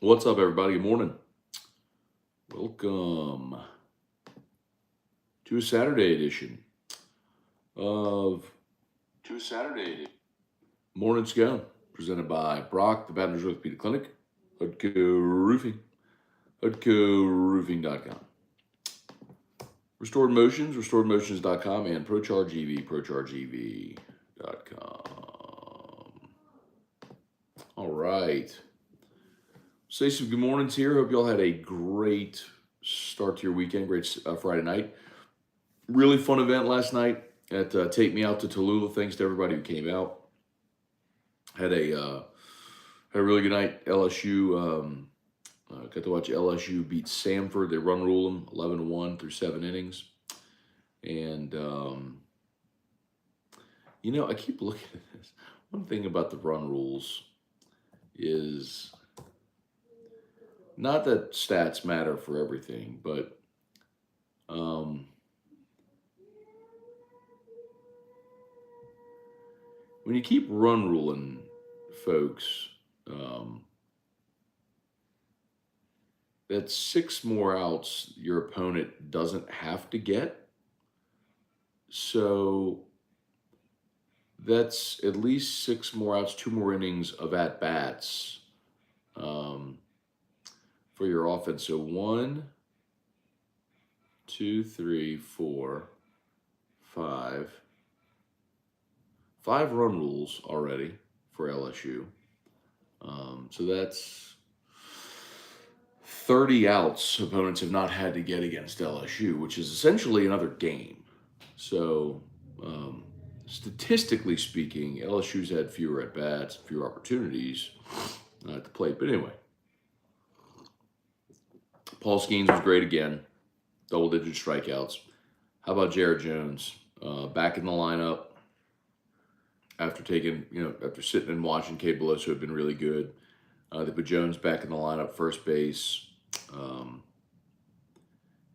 What's up, everybody? Good morning. Welcome to a Saturday edition of Morning Scone, presented by Brock, the Panthers Orthopedic Clinic, Hudco Roofing, HudcoRoofing.com. Restored Motions, RestoredMotions.com, and ProChargeEV, ProChargeEV.com. All right. Say some good mornings here. Hope y'all had a great start to your weekend. Great Friday night. Really fun event last night at Take Me Out to Tallulah. Thanks to everybody who came out. Had a really good night. LSU got to watch LSU beat Samford. They run rule them 11-1 through 7 innings. And I keep looking at this. One thing about the run rules is not that stats matter for everything, but when you keep run ruling folks, that's 6 more outs your opponent doesn't have to get. So that's at least 6 more outs, 2 more innings of at-bats for your offense. So 1, 2, 3, 4, 5. 5 run rules already for LSU. So that's 30 outs opponents have not had to get against LSU, which is essentially another game. So statistically speaking, LSU's had fewer at-bats, fewer opportunities at the plate. But anyway, Paul Skeens was great again, double-digit strikeouts. How about Jared Jones? Back in the lineup after sitting and watching Cade Beloso, who had been really good. They put Jones back in the lineup, first base,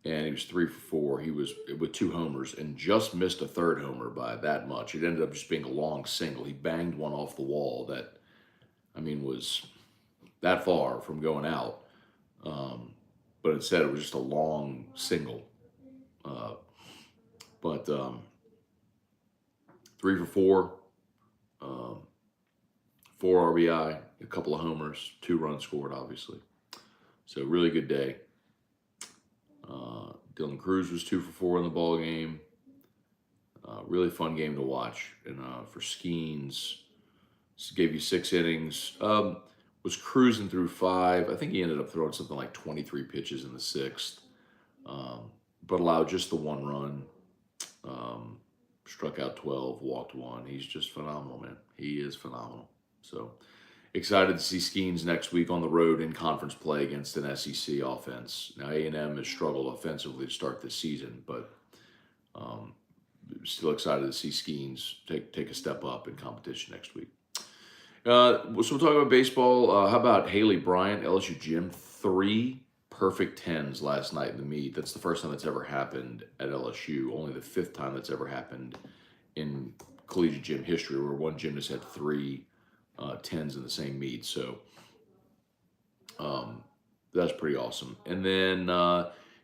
and he was 3 for 4. He was with 2 homers and just missed a third homer by that much. It ended up just being a long single. He banged one off the wall that, was that far from going out. But instead, it was just a long single. But 3 for 4. 4 RBI, a couple of homers, 2 runs scored, obviously. So really good day. Dylan Cruz was 2 for 4 in the ball game. Really fun game to watch. And for Skeens, gave you 6 innings. Was cruising through 5. I think he ended up throwing something like 23 pitches in the 6th. But allowed just the 1 run. Struck out 12, walked 1. He's just phenomenal, man. He is phenomenal. So excited to see Skeens next week on the road in conference play against an SEC offense. Now A&M has struggled offensively to start this season, but still excited to see Skeens take a step up in competition next week. So we'll talk about baseball. How about Haley Bryant, LSU Gym? 3 perfect 10s last night in the meet. That's the first time that's ever happened at LSU. Only the 5th time that's ever happened in collegiate gym history, where one gymnast had 3 10s in the same meet. So that's pretty awesome. And then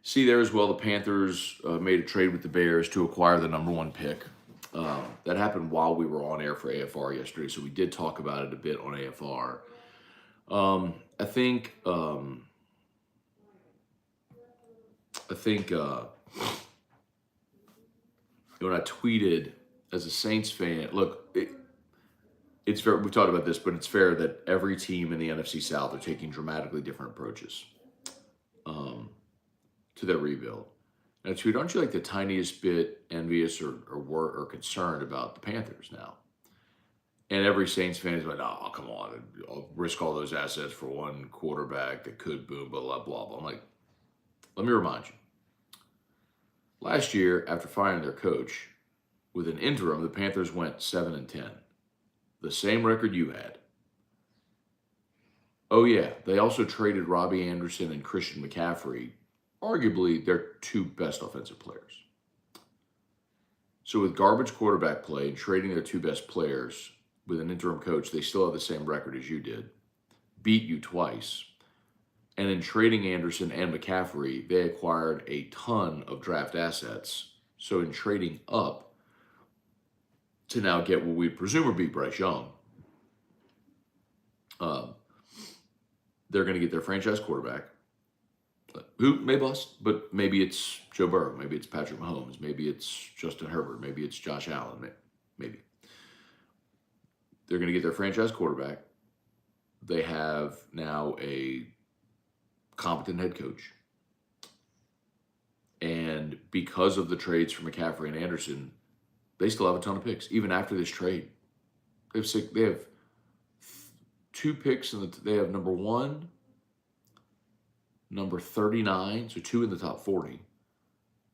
see there as well, the Panthers made a trade with the Bears to acquire the number 1 pick. That happened while we were on air for AFR yesterday, so we did talk about it a bit on AFR. I think when I tweeted as a Saints fan, look, it's fair. We've talked about this, but it's fair that every team in the NFC South are taking dramatically different approaches to their rebuild. And I tweeted, aren't you like the tiniest bit envious or concerned about the Panthers now? And every Saints fan is like, oh, come on, I'll risk all those assets for 1 quarterback that could boom, blah, blah, blah, blah. I'm like, let me remind you. Last year, after firing their coach, with an interim, the Panthers went 7-10. The same record you had. Oh, yeah, they also traded Robbie Anderson and Christian McCaffrey, arguably their 2 best offensive players. So with garbage quarterback play and trading their 2 best players, with an interim coach, they still have the same record as you did, beat you twice. And in trading Anderson and McCaffrey, they acquired a ton of draft assets. So in trading up to now get what we presume would be Bryce Young, they're going to get their franchise quarterback, who may bust, but maybe it's Joe Burrow, maybe it's Patrick Mahomes, maybe it's Justin Herbert, maybe it's Josh Allen, maybe. They're going to get their franchise quarterback. They have now a competent head coach. And because of the trades for McCaffrey and Anderson, they still have a ton of picks, even after this trade. They have 2 picks, they have number 1, number 39, so 2 in the top 40.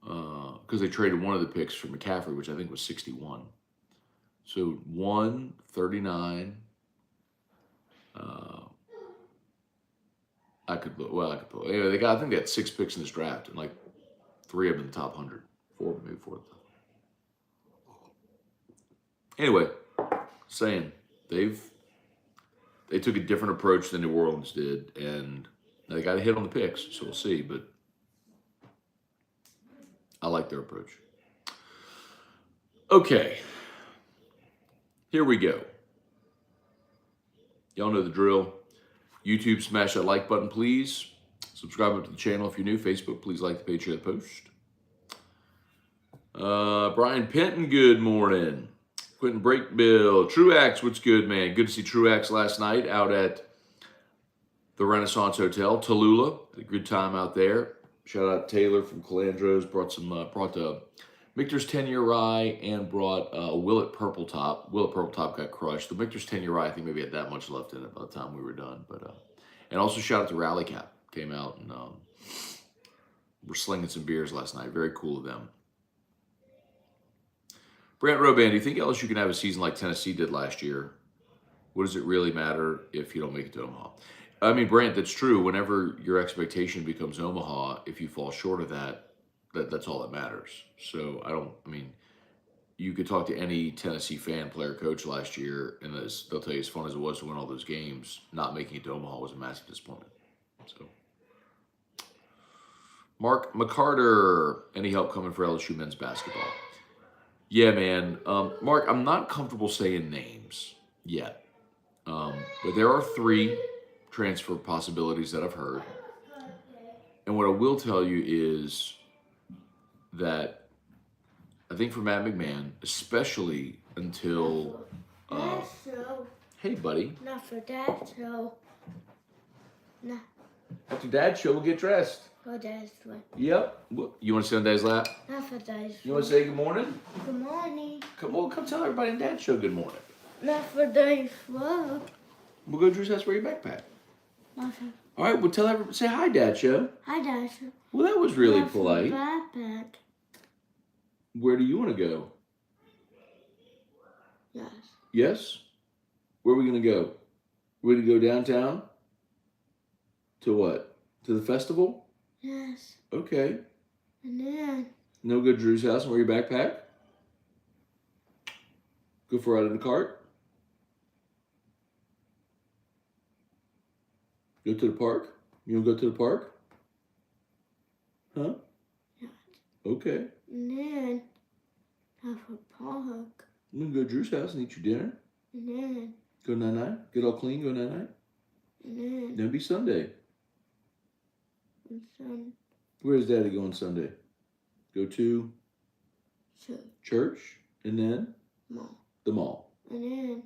Because they traded one of the picks for McCaffrey, which I think was 61. So 1, 39. I could put. Anyway, I think they had 6 picks in this draft, and like 3 of them in the top 100. 4, maybe 4 of them. Anyway, saying they took a different approach than New Orleans did, and they got a hit on the picks, so we'll see. But I like their approach. Okay, here we go. Y'all know the drill. YouTube, smash that like button, please. Subscribe to the channel if you're new. Facebook, please like the page, share the post. Brian Penton, good morning. Quentin Breakbill, Truax, what's good, man? Good to see Truax last night out at the Renaissance Hotel, Tallulah. Had a good time out there. Shout out Taylor from Calandros. Brought Michter's 10-year rye and brought a Willet Purple Top. Willet Purple Top got crushed. The Michter's 10-year rye, I think maybe had that much left in it by the time we were done. But and also shout out to Rally Cap. Came out and were slinging some beers last night. Very cool of them. Brant Roban, do you think LSU can have a season like Tennessee did last year? What does it really matter if you don't make it to Omaha? I mean, Brant, that's true. Whenever your expectation becomes Omaha, if you fall short of that's all that matters. So you could talk to any Tennessee fan, player, coach last year, and they'll tell you as fun as it was to win all those games, not making it to Omaha was a massive disappointment. So, Mark McCarter, any help coming for LSU men's basketball? Yeah, man. Mark, I'm not comfortable saying names yet, but there are 3 transfer possibilities that I've heard. And what I will tell you is that I think for Matt McMahon, especially until hey, buddy. Not for Dad's show. No. After Dad's show, we'll get dressed. For Dad's show. Yep. You want to sit on Dad's lap? Not for Dad's show. You want to say good morning? Good morning. Come tell everybody in Dad's show good morning. Not for Dad's show. We'll go to Drew's house, wear your backpack. Not for... All right, well, tell everybody, say hi, Dad show. Hi, Dad's show. Well, that was really Not polite. For backpack. Where do you want to go? Yes. Yes? Where are we going to go? We're going to go downtown? To what? To the festival? Yes. Okay. And then... No, go to Drew's house and wear your backpack? Go for a ride in the cart? Go to the park? You want to go to the park? Huh? Yes. Okay. And then... Not for park. I'm going to go to Drew's house and eat your dinner. And then... Go night-night. Get all clean, go night-night. And then... Then be Sunday. And then... Where's Daddy going Sunday? Go to church, and then Mall. The mall, And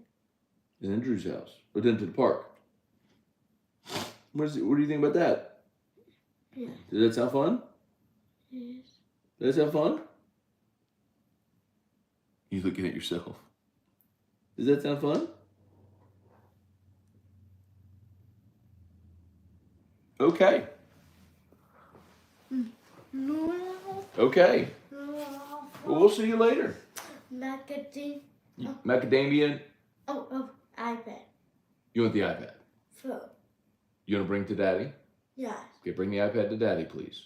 then Drew's house, but then to the park. What do you think about that? Yes. Does that sound fun? Yes. Does that sound fun? You looking at yourself. Does that sound fun? Okay. No. Okay. No. Well, we'll see you later. Macadamia. Macadamia. Oh, iPad. You want the iPad? Phone. You want to bring it to Daddy? Yes. Okay, bring the iPad to Daddy, please.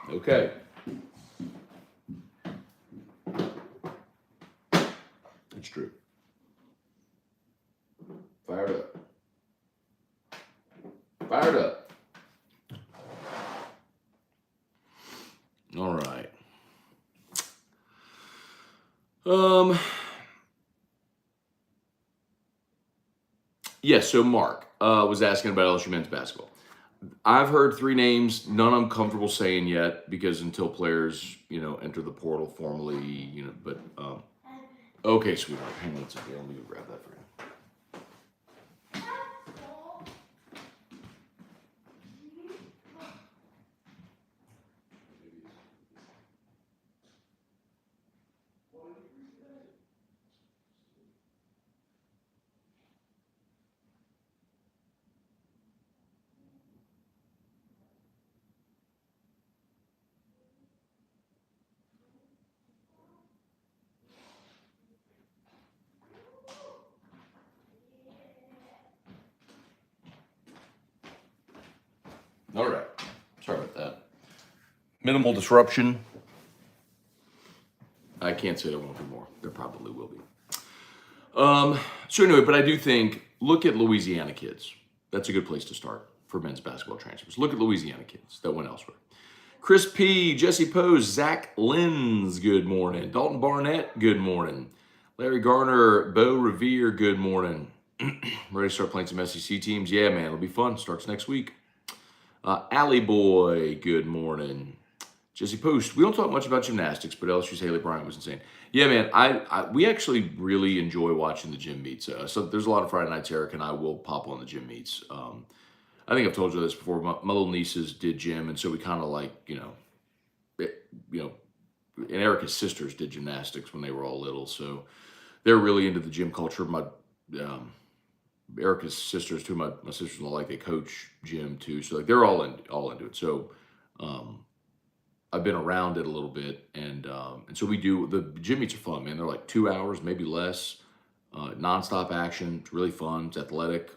Okay. It's true. Fired up. Fired up. All right. Yes, so Mark was asking about LSU men's basketball. I've heard 3 names, none I'm comfortable saying yet because until players, enter the portal formally, but okay, sweetheart, hang on a second. Let me go grab that for you. All right. Sorry about that. Minimal disruption. I can't say there won't be more. There probably will be. So anyway, but I do think, look at Louisiana kids. That's a good place to start for men's basketball transfers. Look at Louisiana kids that went elsewhere. Chris P., Jesse Pose, Zach Lenz, good morning. Dalton Barnett, good morning. Larry Garner, Bo Revere, good morning. Ready to start playing some SEC teams? Yeah, man, it'll be fun. Starts next week. Alley Boy, good morning. Jesse Post, we don't talk much about gymnastics, but LSU's Haley Bryant was insane. Yeah, man, we actually really enjoy watching the gym meets. So there's a lot of Friday nights Eric and I will pop on the gym meets. I think I've told you this before. My little nieces did gym, and so we kind of like, and Erica's sisters did gymnastics when they were all little, so they're really into the gym culture. My Erica's sisters too. My sisters-in-law, like, they coach gym too, so like they're all into it. So I've been around it a little bit, and so we do. The gym meets are fun, man. They're like 2 hours, maybe less, nonstop action. It's really fun. It's athletic,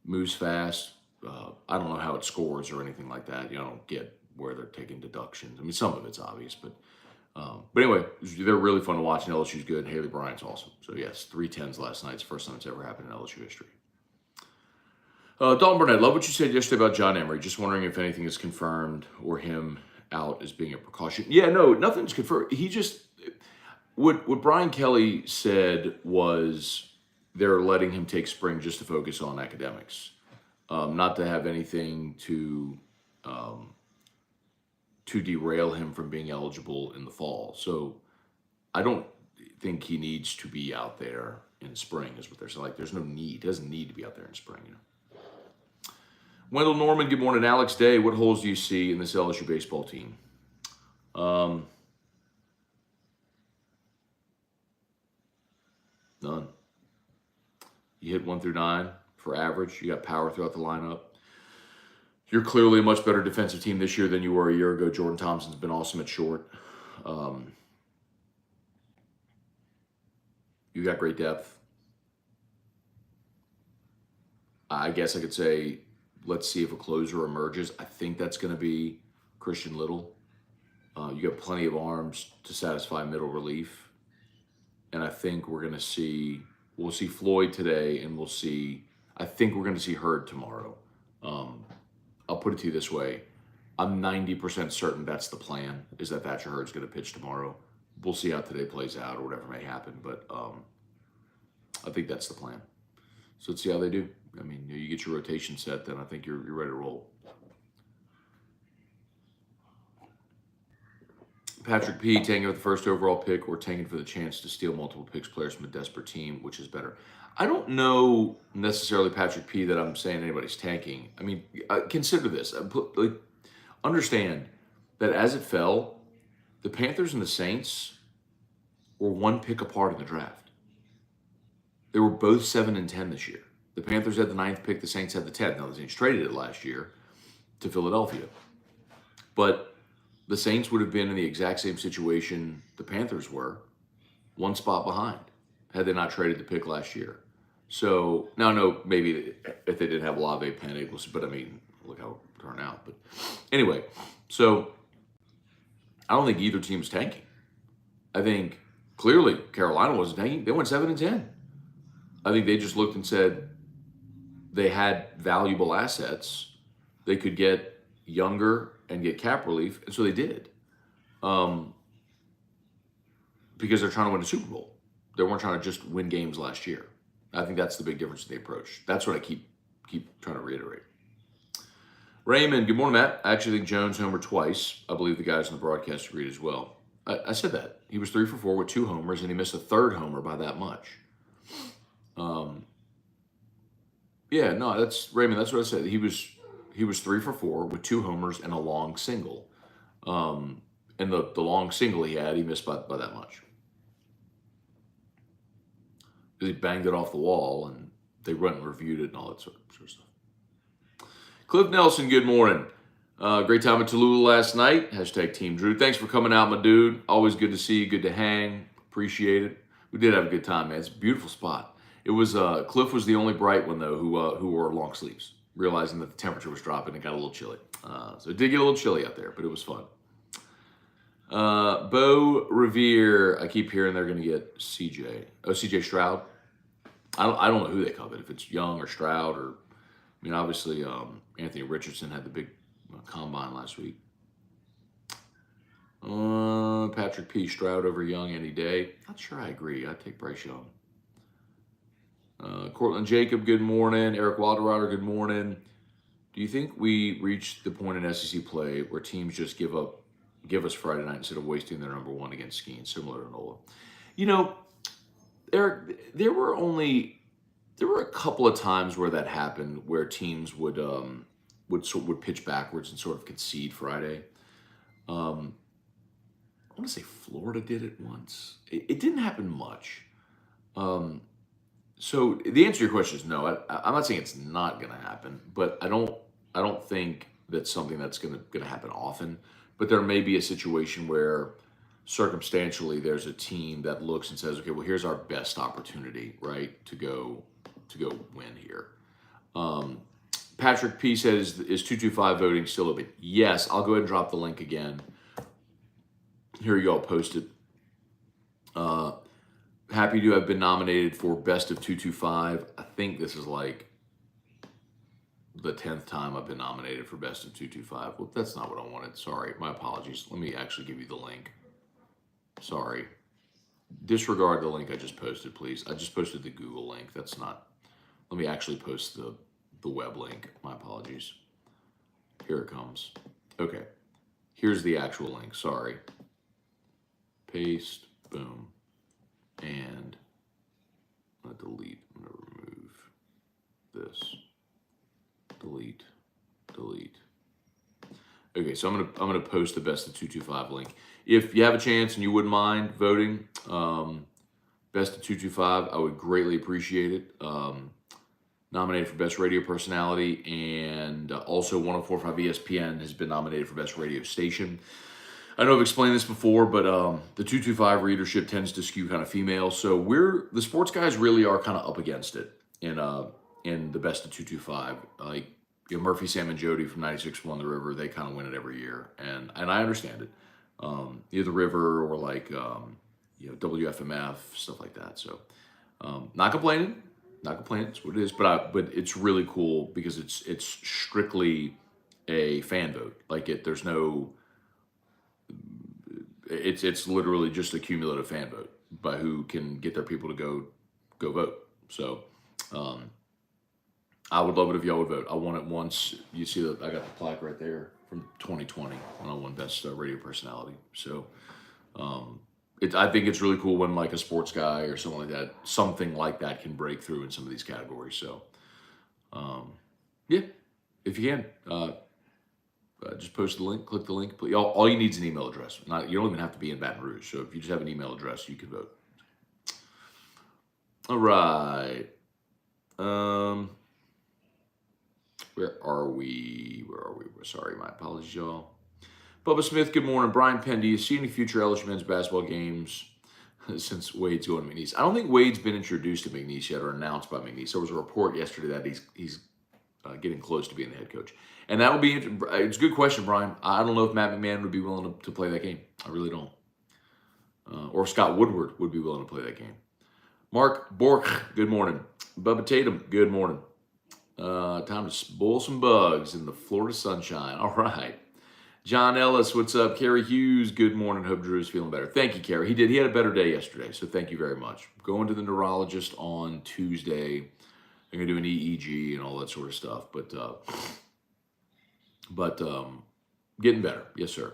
moves fast. I don't know how it scores or anything like that. I don't get where they're taking deductions. I mean, some of it's obvious, but anyway, they're really fun to watch, and LSU's good. Haley Bryant's awesome. So yes, 3 10s last night. It's the first time it's ever happened in LSU history. Dalton Burnett, love what you said yesterday about John Emery. Just wondering if anything is confirmed or him out as being a precaution. Yeah, no, nothing's confirmed. He just, what Brian Kelly said was they're letting him take spring just to focus on academics, not to have anything to derail him from being eligible in the fall. So I don't think he needs to be out there in spring, is what they're saying. Like, there's no need. He doesn't need to be out there in spring, Wendell Norman, good morning. Alex Day, what holes do you see in this LSU baseball team? None. You hit 1 through 9 for average. You got power throughout the lineup. You're clearly a much better defensive team this year than you were a year ago. Jordan Thompson's been awesome at short. You got great depth. I guess I could say, let's see if a closer emerges. I think that's going to be Christian Little. You got plenty of arms to satisfy middle relief. And I think we'll see Floyd today, and I think we're going to see Hurd tomorrow. I'll put it to you this way. I'm 90% certain that's the plan, is that Thatcher Hurd's going to pitch tomorrow. We'll see how today plays out or whatever may happen, but I think that's the plan. So let's see how they do. I mean, you get your rotation set, then I think you're ready to roll. Patrick P. tanking with the first overall pick, or tanking for the chance to steal multiple picks players from a desperate team, which is better? I don't know necessarily, Patrick P., that I'm saying anybody's tanking. I mean, consider this. Understand that as it fell, the Panthers and the Saints were 1 pick apart in the draft. They were both 7 and 10 this year. The Panthers had the 9th pick. The Saints had the 10th. Now, the Saints traded it last year to Philadelphia. But the Saints would have been in the exact same situation the Panthers were, 1 spot behind, had they not traded the pick last year. So, now I know maybe if they didn't have Olave, Penny, but I mean, look how it turned out. But anyway, so I don't think either team is tanking. I think Clearly, Carolina wasn't tanking. They went 7-10. I think they just looked and said they had valuable assets. They could get younger and get cap relief, and so they did. Because they're trying to win a Super Bowl. They weren't trying to just win games last year. I think that's the big difference in the approach. That's what I keep trying to reiterate. Raymond, good morning, Matt. I actually think Jones homered twice. I believe the guys on the broadcast agreed as well. I said that. He was 3 for 4 with 2 homers, and he missed a third homer by that much. Yeah, no, that's Raymond. That's what I said. He was 3 for 4 with 2 homers and a long single. And the long single he had, he missed by that much. Because he banged it off the wall, and they went and reviewed it and all that sort of stuff. Cliff Nelson, good morning. Great time at Tallulah last night. Hashtag Team Drew. Thanks for coming out, my dude. Always good to see you. Good to hang. Appreciate it. We did have a good time, man. It's a beautiful spot. It was Cliff was the only bright one though who wore long sleeves, realizing that the temperature was dropping. It got a little chilly. So it did get a little chilly out there, but it was fun. Bo Revere. I keep hearing they're going to get CJ. Oh, CJ Stroud. I don't know who they covet. If it's Young or Stroud or. I mean, obviously, Anthony Richardson had the big combine last week. Patrick P. Stroud over Young any day. Not sure I agree. I'd take Bryce Young. Cortland Jacob, good morning. Eric Wilderrider, good morning. Do you think we reached the point in SEC play where teams just give us Friday night instead of wasting their number one against Skeen, similar to NOLA? You know, Eric, there were a couple of times where that happened, where teams would pitch backwards and sort of concede Friday. I want to say Florida did it once. It didn't happen much. So the answer to your question is no. I'm not saying it's not going to happen, but I don't think that's something that's going to happen often. But there may be a situation where circumstantially there's a team that looks and says, okay, well, here's our best opportunity, right, to go win here. Patrick P said, is 225 voting still open? Yes, I'll go ahead and drop the link again. Here you go, I'll post it. Happy to have been nominated for Best of 225. I think this is like the 10th time I've been nominated for Best of 225. Well, that's not what I wanted. Sorry, my apologies. Let me actually give you the link. Sorry. Disregard the link I just posted, please. I just posted the Google link. That's not... Let me actually post the web link. My apologies. Here it comes. Okay. Here's the actual link. Sorry. Paste. Boom. And I'm going to delete. I'm going to remove this. Delete. Okay, so I'm gonna post the Best of 225 link. If you have a chance and you wouldn't mind voting, Best of 225, I would greatly appreciate it. Nominated for Best Radio Personality, and also 104.5 ESPN has been nominated for Best Radio Station. I know I've explained this before, but the 225 readership tends to skew kind of female, so the sports guys really are kind of up against it in the Best of 225. Like Murphy, Sam, and Jody from 96.1 The River, they kind of win it every year, and I understand it. Either The River or like WFMF, stuff like that. So not complaining. It's what it is, but it's really cool because it's strictly a fan vote. Like there's no. It's literally just a cumulative fan vote by who can get their people to go vote. So I would love it if y'all would vote. I won it once. You see that I got the plaque right there from 2020 when I won Best Radio Personality. So I think it's really cool when like a sports guy or something like that can break through in some of these categories. So yeah, if you can. Just post the link, click the link. All you need is an email address. You don't even have to be in Baton Rouge. So if you just have an email address, you can vote. All right. Where are we? Sorry, my apologies, y'all. Bubba Smith, good morning. Brian Penn, do you see any future LSU men's basketball games since Wade's going to McNeese? I don't think Wade's been introduced to McNeese yet or announced by McNeese. There was a report yesterday that he's getting close to being the head coach. And that would be, it's a good question, Brian. I don't know if Matt McMahon would be willing to play that game. I really don't. or Scott Woodward would be willing to play that game. Mark Bork, good morning. Bubba Tatum, good morning. Time to boil some bugs in the Florida sunshine. All right. John Ellis, what's up? Kerry Hughes, good morning. Hope Drew's feeling better. Thank you, Kerry. He did. He had a better day yesterday, so thank you very much. Going to the neurologist on Tuesday. I'm going to do an EEG and all that sort of stuff, but getting better. Yes, sir.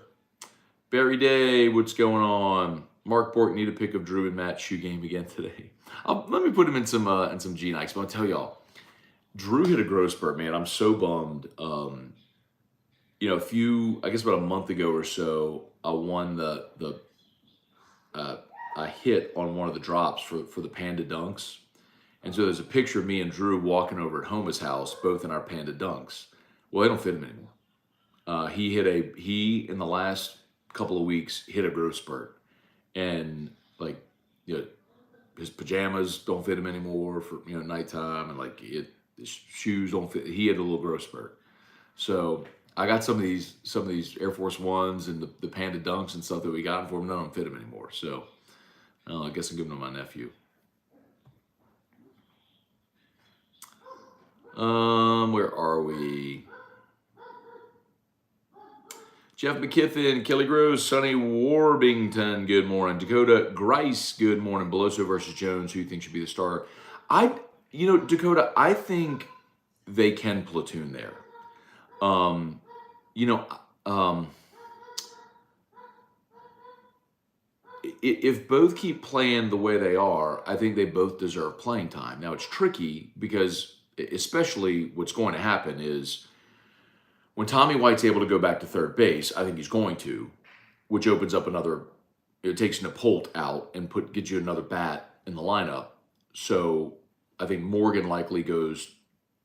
Barry Day, what's going on? Mark Bork need a pick of Drew and Matt's shoe game again today. Let me put him in some G Nikes, but I'll tell y'all, Drew hit a growth spurt, man. I'm so bummed. I guess about a month ago or so, I won I hit on one of the drops for the Panda Dunks. And so there's a picture of me and Drew walking over at Homa's house, both in our Panda Dunks. Well, they don't fit him anymore. He in the last couple of weeks hit a growth spurt, and his pajamas don't fit him anymore for nighttime, and his shoes don't fit. He had a little growth spurt. So I got some of these Air Force Ones and the Panda Dunks and stuff that we got for him. None of them fit him anymore. So I guess I'm giving them to my nephew. Where are we? Jeff McKiffin, Kelly Groves, Sonny Warbington, good morning. Dakota Grice, good morning. Beloso versus Jones, who you think should be the starter? Dakota, I think they can platoon there. If both keep playing the way they are, I think they both deserve playing time. Now, it's tricky because especially what's going to happen is when Tommy White's able to go back to third base, I think he's going to, which opens up it takes Napolt out and gets you another bat in the lineup. So I think Morgan likely goes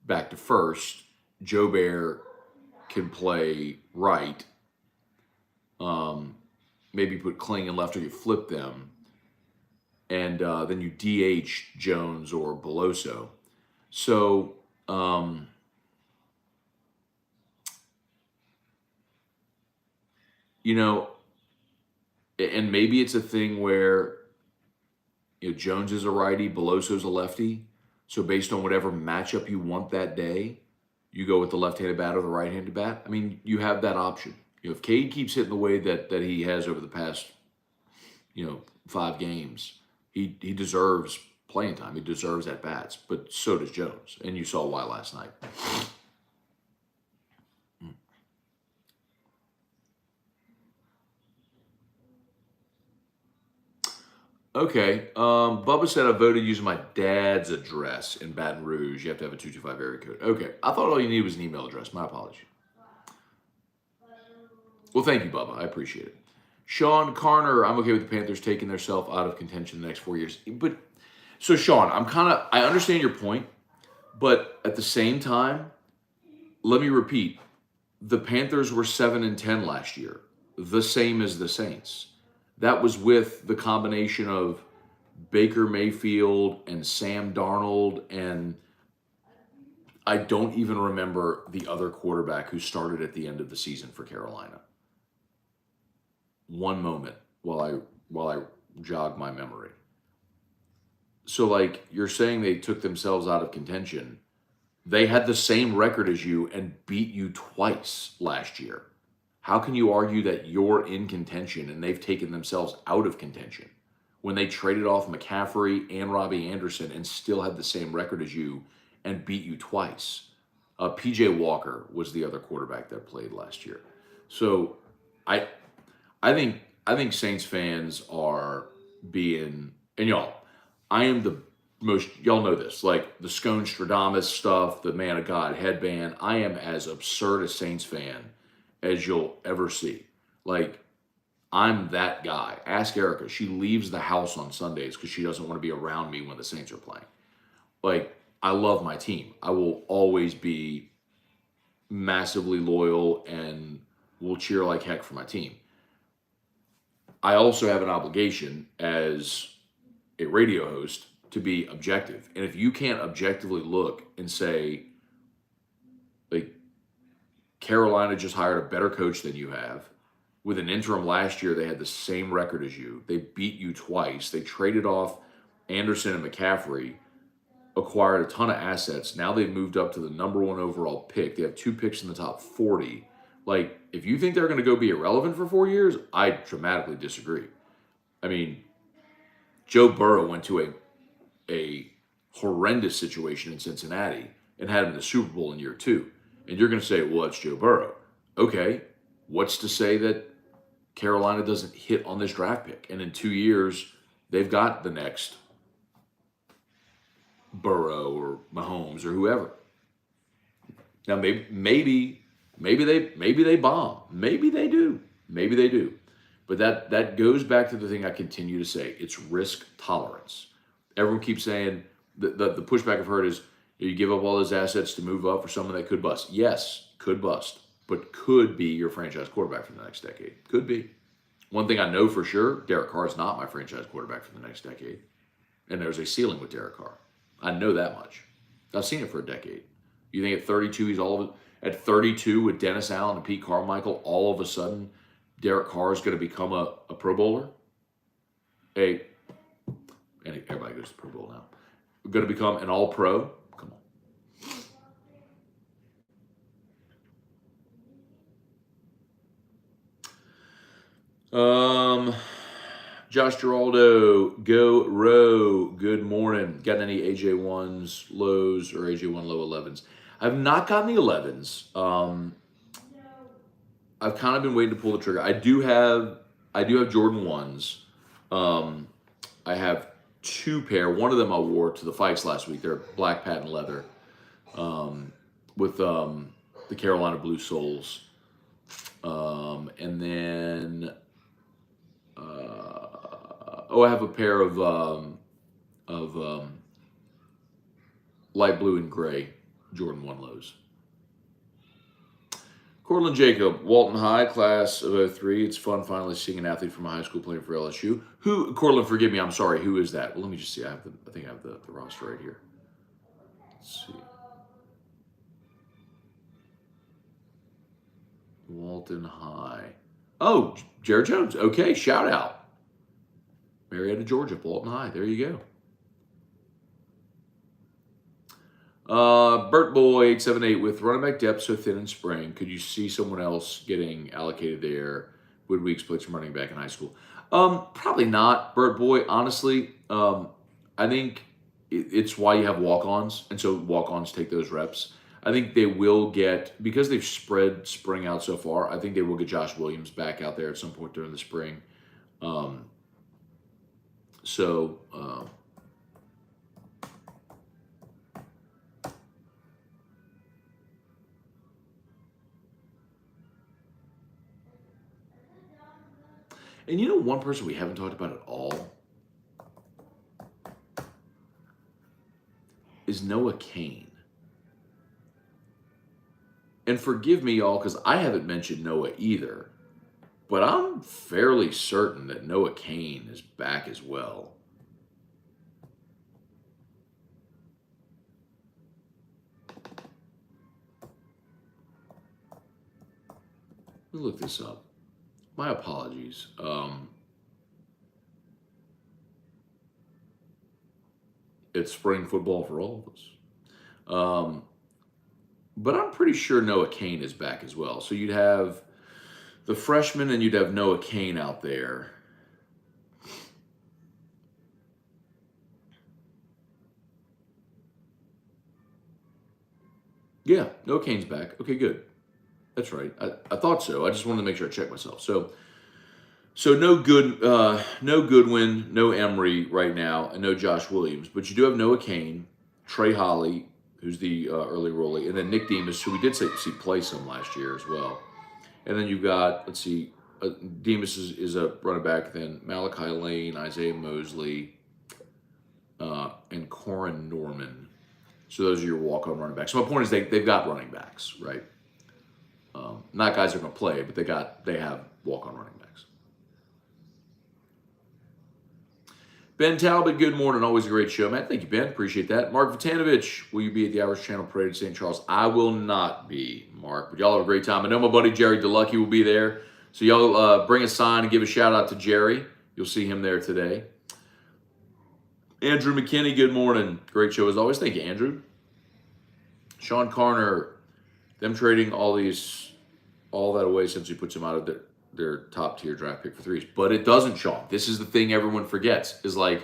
back to first. Joe Bear can play right. Maybe put Kling in left, or you flip them. And then you DH Jones or Beloso. So, and maybe it's a thing where Jones is a righty, Beloso's a lefty. So based on whatever matchup you want that day, you go with the left-handed bat or the right-handed bat. I mean, you have that option. If Cade keeps hitting the way that he has over the past, 5 games, he deserves playing time. He deserves at bats, but so does Jones, and you saw why last night. Okay. Bubba said I voted using my dad's address in Baton Rouge. You have to have a 225 area code. Okay. I thought all you needed was an email address. My apology. Well, thank you, Bubba. I appreciate it. Sean Carner, I'm okay with the Panthers taking themselves out of contention the next 4 years. But so, Sean, I understand your point, but at the same time, let me repeat, the Panthers were 7-10 last year, the same as the Saints. That was with the combination of Baker Mayfield and Sam Darnold, and I don't even remember the other quarterback who started at the end of the season for Carolina. One moment while I jog my memory. So, you're saying they took themselves out of contention. They had the same record as you and beat you twice last year. How can you argue that you're in contention and they've taken themselves out of contention when they traded off McCaffrey and Robbie Anderson and still had the same record as you and beat you twice? PJ Walker was the other quarterback that played last year. So I think Saints fans are being, and y'all, I am the most, y'all know this, the Scone Stradamus stuff, the Man of God headband. I am as absurd a Saints fan as you'll ever see. I'm that guy. Ask Erica. She leaves the house on Sundays because she doesn't want to be around me when the Saints are playing. I love my team. I will always be massively loyal and will cheer like heck for my team. I also have an obligation as a radio host to be objective. And if you can't objectively look and say, Carolina just hired a better coach than you have, with an interim last year. They had the same record as you. They beat you twice. They traded off Anderson and McCaffrey, acquired a ton of assets. Now they've moved up to the #1 overall pick. They have 2 picks in the top 40. Like, if you think they're going to go be irrelevant for 4 years, I dramatically disagree. I mean, Joe Burrow went to a horrendous situation in Cincinnati and had him in the Super Bowl in year 2. And you're going to say, well, it's Joe Burrow. Okay, what's to say that Carolina doesn't hit on this draft pick? And in 2 years, they've got the next Burrow or Mahomes or whoever. Now, maybe they bomb. Maybe they do. Maybe they do. But that goes back to the thing I continue to say. It's risk tolerance. Everyone keeps saying, the pushback I've heard is, you give up all those assets to move up for someone that could bust. Yes, could bust, but could be your franchise quarterback for the next decade. Could be. One thing I know for sure, Derek Carr is not my franchise quarterback for the next decade. And there's a ceiling with Derek Carr. I know that much. I've seen it for a decade. You think at 32, he's all of it? At 32 with Dennis Allen and Pete Carmichael, all of a sudden, Derek Carr is going to become a Pro Bowler? And everybody goes to the Pro Bowl now. Going to become an All-Pro? Come on. Josh Giraldo, go row. Good morning. Got any AJ1s, lows, or AJ1 low 11s? I've not gotten the 11s. I've kind of been waiting to pull the trigger. I do have Jordan 1s. I have 2 pair. One of them I wore to the fights last week. They're black patent leather with the Carolina blue soles. And then I have a pair of light blue and gray Jordan 1 lows. Cortland Jacob, Walton High, class of 03. It's fun finally seeing an athlete from a high school playing for LSU. Cortland, forgive me, I'm sorry. Who is that? Well, let me just see. I think I have the roster right here. Let's see. Walton High. Oh, Jared Jones. Okay, shout out. Marietta, Georgia, Walton High. There you go. Burt Boy 878, with running back depth so thin in spring, could you see someone else getting allocated there? Would we expect some running back in high school? Probably not, Burt Boy. Honestly, I think it's why you have walk-ons, and so walk-ons take those reps. I think they will get, because they've spread spring out so far, I think they will get Josh Williams back out there at some point during the spring. And you know one person we haven't talked about at all is Noah Cain. And forgive me, y'all, because I haven't mentioned Noah either, but I'm fairly certain that Noah Cain is back as well. Let me look this up. My apologies. It's spring football for all of us. But I'm pretty sure Noah Cain is back as well. So you'd have the freshman and you'd have Noah Cain out there. Yeah, Noah Cain's back. Okay, good. That's right. I thought so. I just wanted to make sure I checked myself. So no Goodwin, no Emery right now, and no Josh Williams. But you do have Noah Cain, Trey Holly, who's the early rollie, and then Nick Demas, who we did see play some last year as well. And then you've got, let's see, Demas is a running back, then Malachi Lane, Isaiah Mosley, and Corin Norman. So those are your walk-on running backs. So my point is they've got running backs, right? Not guys that are going to play, but they have walk-on running backs. Ben Talbot, good morning. Always a great show, man. Thank you, Ben. Appreciate that. Mark Vitanovich, will you be at the Irish Channel Parade in St. Charles? I will not be, Mark, but y'all have a great time. I know my buddy Jerry DeLucky will be there. So y'all bring a sign and give a shout out to Jerry. You'll see him there today. Andrew McKinney, good morning. Great show as always. Thank you, Andrew. Sean Carner, them trading all that away since we put them out of their top tier draft pick for threes. But it doesn't, Sean. This is the thing everyone forgets is like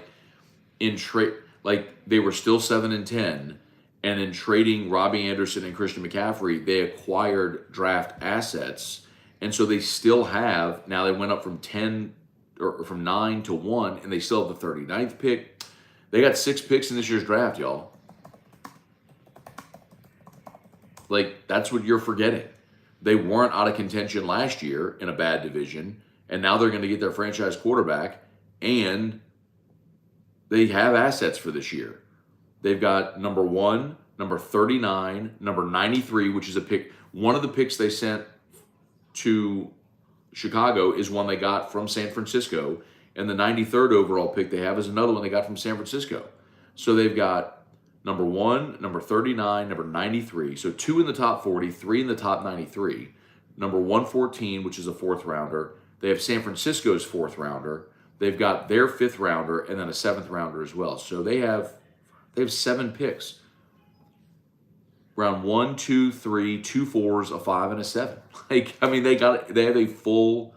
in trade, like they were still 7-10, and in trading Robbie Anderson and Christian McCaffrey, they acquired draft assets, and so they still have. Now they went up from 10 or from 9 to 1, and they still have the 39th pick. They got 6 picks in this year's draft, y'all. Like, that's what you're forgetting. They weren't out of contention last year in a bad division, and now they're going to get their franchise quarterback, and they have assets for this year. They've got number 1, number 39, number 93, which is a pick. One of the picks they sent to Chicago is one they got from San Francisco, and the 93rd overall pick they have is another one they got from San Francisco. So they've got number 1, number 39, number 93. So 2 in the top 40, 3 in the top 93. Number 114, which is a 4th rounder. They have San Francisco's 4th rounder. They've got their 5th rounder and then a 7th rounder as well. So they have 7 picks. Round 1, 2, 3, 2 4s, a 5, and a 7. Like, I mean, they have a full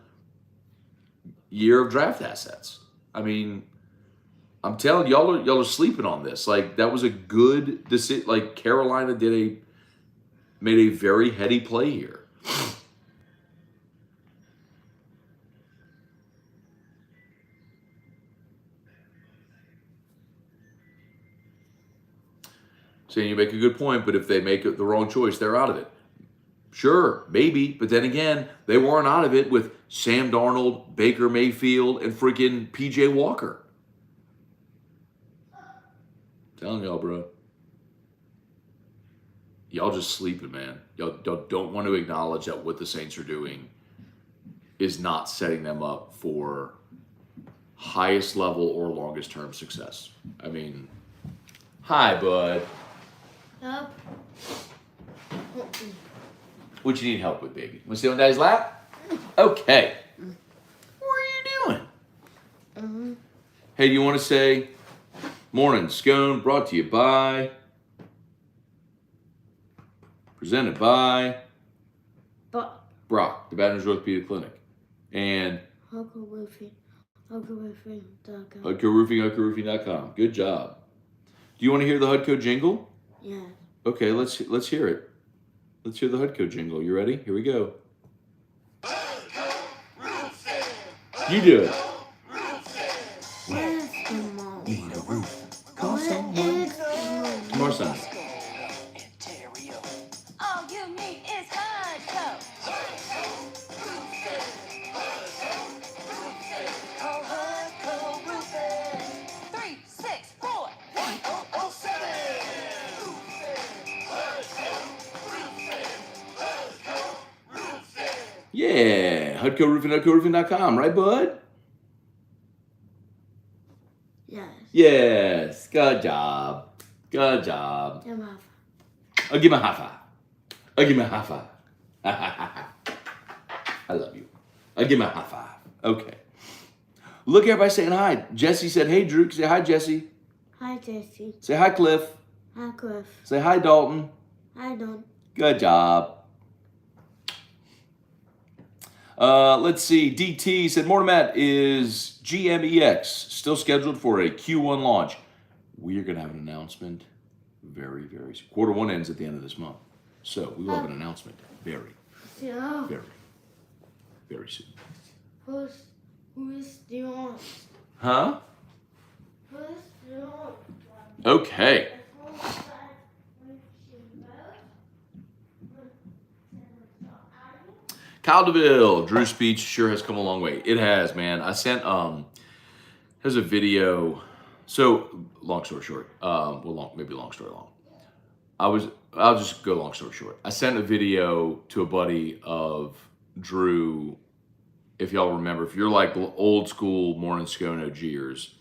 year of draft assets. I mean, I'm telling y'all are sleeping on this. Like, that was a good decision. Like, Carolina made a very heady play here. Saying you make a good point, but if they make the wrong choice, they're out of it. Sure, maybe, but then again, they weren't out of it with Sam Darnold, Baker Mayfield, and freaking PJ Walker. Telling y'all, bro. Y'all just sleeping, man. Y'all don't want to acknowledge that what the Saints are doing is not setting them up for highest level or longest term success. I mean, hi, bud. Up. What you need help with, baby? Want to sit on Daddy's lap? Okay. What are you doing? Hey, do you want to say morning Scone brought to you by, presented by Brock, the Baton Rouge Orthopedic Clinic, and HudcoRoofing.com. Good job. Do you want to hear the Hudco jingle? Yeah. Okay, let's hear it. Let's hear the Hudco jingle. You ready? Here we go. You do it. Where's the mom? Need a roof. Call someone. More son. All you need is Hudco. Call Hudco Roofing. 364-1007. Yeah, HudcoRoofing.com, right, bud? Yes. Yes, good job. Good job. Come on. I'll give him a high five. I'll give him a high five. I love you. I'll give him a high five. Okay. Look, everybody saying hi. Jesse said, hey, Drew. Say hi, Jesse. Hi, Jesse. Say hi, Cliff. Hi, Cliff. Say hi, Dalton. Hi, Don. Good job. Let's see. DT said, Morning Matt, is GMEX still scheduled for a Q1 launch? We are going to have an announcement very, very soon. Quarter 1 ends at the end of this month. So we will have an announcement very, So, very, very soon. who's the one? Huh? Who's the one? Okay. Kyle DeVille, Drew's speech sure has come a long way. It has, man. I sent here's a video. So long story short, maybe long story long. I'll just go long story short. I sent a video to a buddy of Drew. If y'all remember, if you're like old school Morning Scone OGers,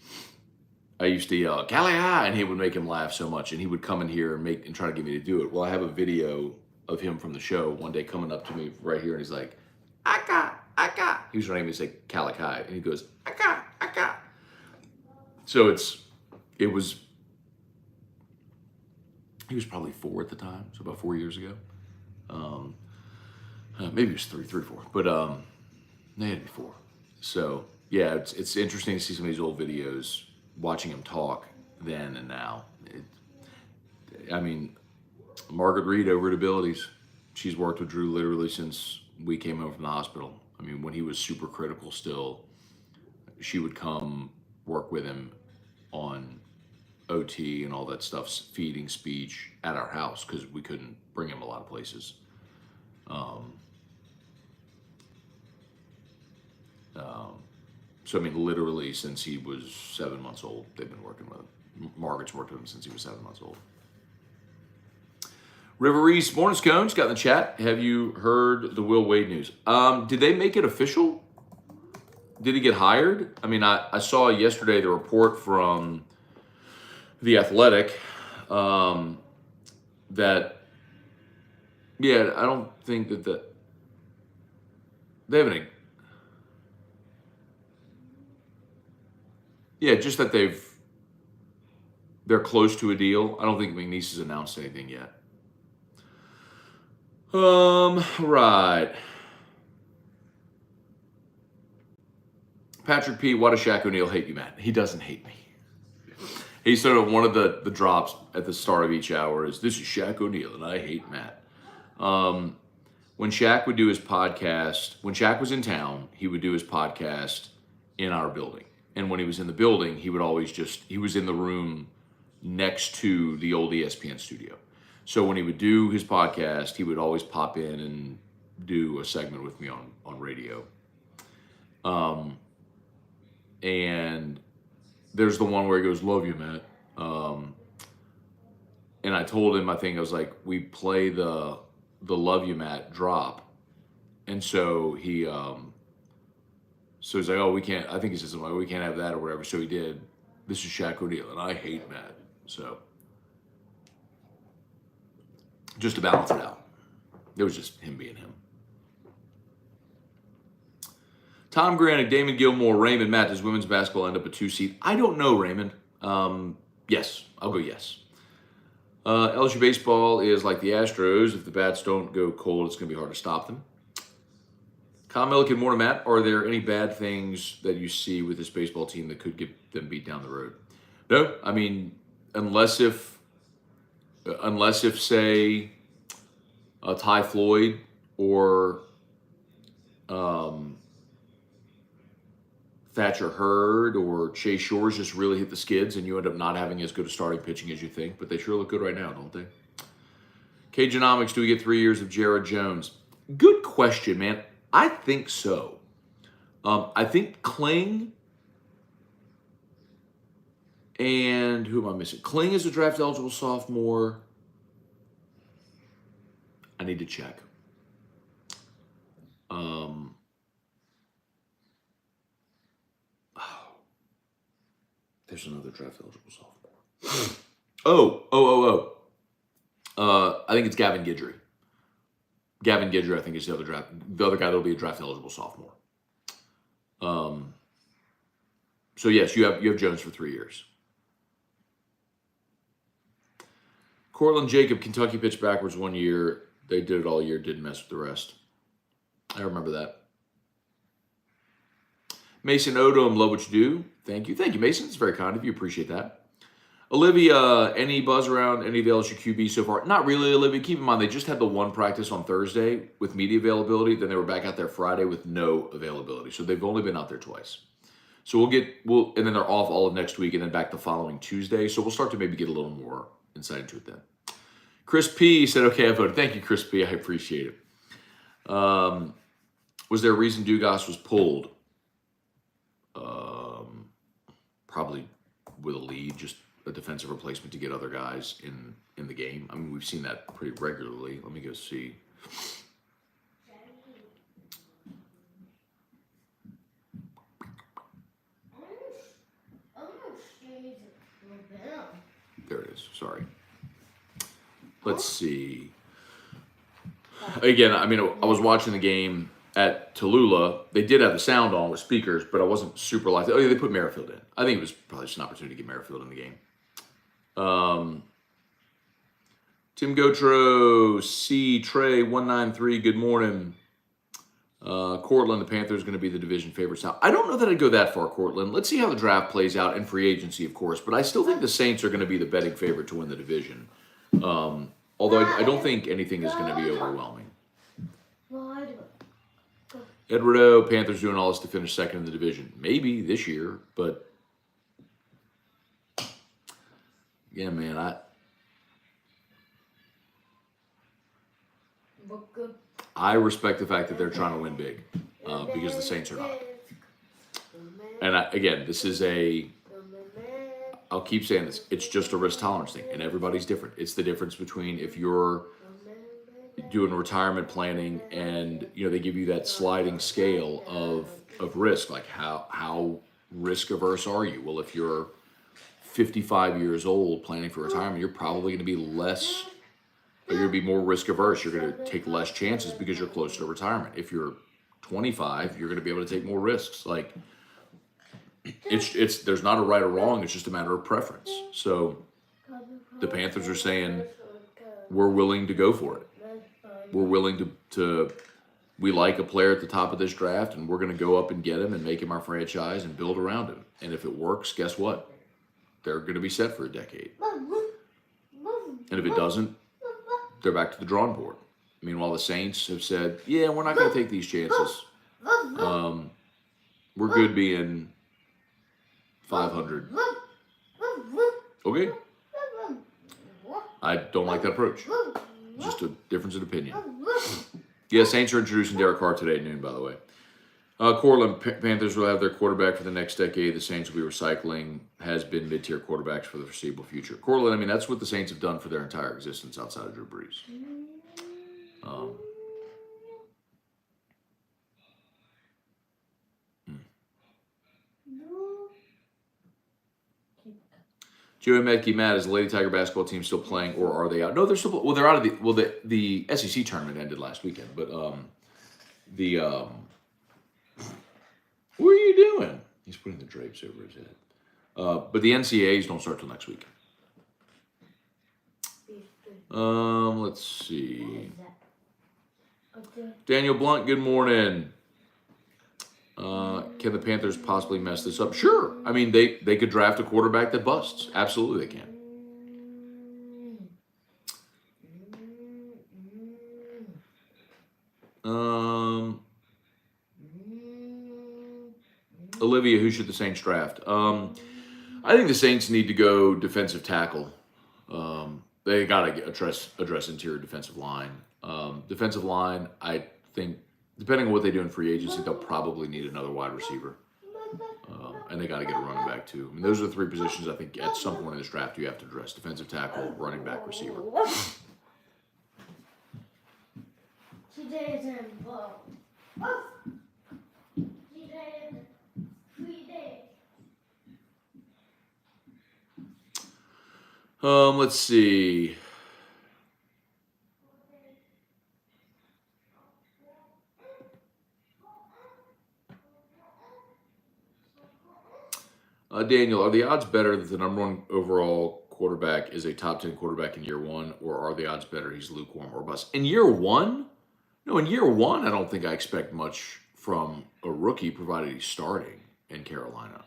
I used to yell "Callie high," and he would make him laugh so much, and he would come in here and try to get me to do it. Well, I have a video of him from the show one day coming up to me right here, and he's like, I got He was trying to say Calikai, and he goes, aka, aka. So he was probably 4 at the time, so about 4 years ago. Maybe it was 3 or 4, but they had to be 4. So yeah, it's interesting to see some of these old videos, watching him talk then and now. I mean, Margaret Reed over at Abilities, she's worked with Drew literally since we came home from the hospital. I mean, when he was super critical still, she would come work with him on OT and all that stuff, feeding, speech at our house because we couldn't bring him a lot of places. So I mean, literally since he was 7 months old, they've been working with him. Margaret's worked with him since he was 7 months old. River Reese, morning Scones, got in the chat. Have you heard the Will Wade news? Did they make it official? Did he get hired? I mean, I saw yesterday the report from The Athletic that, yeah, I don't think that they haven't. Yeah, just that they're close to a deal. I don't think McNeese has announced anything yet. Right. Patrick P. Why does Shaq O'Neal hate you, Matt? He doesn't hate me. He sort of, one of the drops at the start of each hour is, this is Shaq O'Neal and I hate Matt. When Shaq would do his podcast, when Shaq was in town, he would do his podcast in our building. And when he was in the building, he would always he was in the room next to the old ESPN studio. So when he would do his podcast, he would always pop in and do a segment with me on radio. And there's the one where he goes, love you, Matt. And I told him, I was like, we play the love you, Matt drop. And so he's like, oh, we can't, I think he said something like, we can't have that or whatever. So he did, this is Shaq O'Neal and I hate Matt. So just to balance it out. It was just him being him. Tom Granick, Damon Gilmore, Raymond, Matt, does women's basketball end up a 2 seed? I don't know, Raymond. Yes, I'll go yes. LSU baseball is like the Astros. If the bats don't go cold, it's going to be hard to stop them. Kyle Milliken, morning, Matt. Are there any bad things that you see with this baseball team that could get them beat down the road? No, I mean, unless if say, Ty Floyd or Thatcher Hurd or Chase Shores just really hit the skids and you end up not having as good a starting pitching as you think, but they sure look good right now, don't they? Cagenomics, do we get 3 years of Jared Jones? Good question, man. I think so. I think Kling and who am I missing? Kling is a draft eligible sophomore. I need to check. There's another draft eligible sophomore. I think it's Gavin Guidry. Gavin Guidry, I think, is the other guy that'll be a draft eligible sophomore. So yes, you have Jones for 3 years. Cortland Jacob, Kentucky pitched backwards 1 year. They did it all year, didn't mess with the rest. I remember that. Mason Odom, love what you do. Thank you, Mason. It's very kind of you. Appreciate that. Olivia, any buzz around any of the LSU QB so far? Not really, Olivia. Keep in mind, they just had the one practice on Thursday with media availability. Then they were back out there Friday with no availability. So they've only been out there twice. So and then they're off all of next week and then back the following Tuesday. So we'll start to maybe get a little more insight into it then. Chris P said, okay, I voted. Thank you, Chris P. I appreciate it. Was there a reason Dugas was pulled? Probably with a lead, just a defensive replacement to get other guys in the game. I mean, we've seen that pretty regularly. Let me go see. There it is. Sorry. Let's see. Again, I mean, I was watching the game at Tallulah, they did have the sound on with speakers, but I wasn't super like, oh yeah, they put Merrifield in. I think it was probably just an opportunity to get Merrifield in the game. Tim Gotro, C. Trey, 193, good morning. Cortland, the Panthers going to be the division favorites now. I don't know that I'd go that far, Cortland. Let's see how the draft plays out and free agency, of course. But I still think the Saints are going to be the betting favorite to win the division. Although I don't think anything is going to be overwhelming. Edward O, Panthers doing all this to finish second in the division. Maybe this year, but yeah, man, I respect the fact that they're trying to win big because the Saints are not. And again, this is I'll keep saying this, it's just a risk tolerance thing, and everybody's different. It's the difference between if you're doing retirement planning and they give you that sliding scale of risk, like how risk averse are you? Well, if you're 55 years old planning for retirement, you're probably going to be less. You're going to be more risk averse. You're going to take less chances because you're closer to retirement. If you're 25, you're going to be able to take more risks. Like it's there's not a right or wrong. It's just a matter of preference. So the Panthers are saying we're willing to go for it. We're willing to we like a player at the top of this draft, and we're going to go up and get him and make him our franchise and build around him. And if it works, guess what? They're going to be set for a decade. And if it doesn't, they're back to the drawing board. Meanwhile, the Saints have said, yeah, we're not going to take these chances. We're good being 500. Okay. I don't like that approach. Just a difference of opinion. Yeah, Saints are introducing Derek Carr today at noon, by the way. Cortland, Panthers will have their quarterback for the next decade. The Saints will be recycling has-been mid-tier quarterbacks for the foreseeable future. Cortland, that's what the Saints have done for their entire existence outside of Drew Brees. Joey Medke, Matt, is the Lady Tiger basketball team still playing, or are they out? No, they're still. Well, they're out of the SEC tournament ended last weekend, but what are you doing? He's putting the drapes over his head. But the NCAAs don't start till next week. Let's see. Daniel Blunt, good morning. Can the Panthers possibly mess this up? Sure. They could draft a quarterback that busts. Absolutely, they can. Olivia, who should the Saints draft? I think the Saints need to go defensive tackle. They got to address interior defensive line. Defensive line, I think, depending on what they do in free agency, they'll probably need another wide receiver. And they got to get a running back, too. Those are the three positions I think at some point in this draft you have to address. Defensive tackle, running back, receiver. Let's see. Daniel, are the odds better that the number one overall quarterback is a top 10 quarterback in year one, or are the odds better he's lukewarm or bust? In year one? No, in year one, I don't think I expect much from a rookie, provided he's starting in Carolina.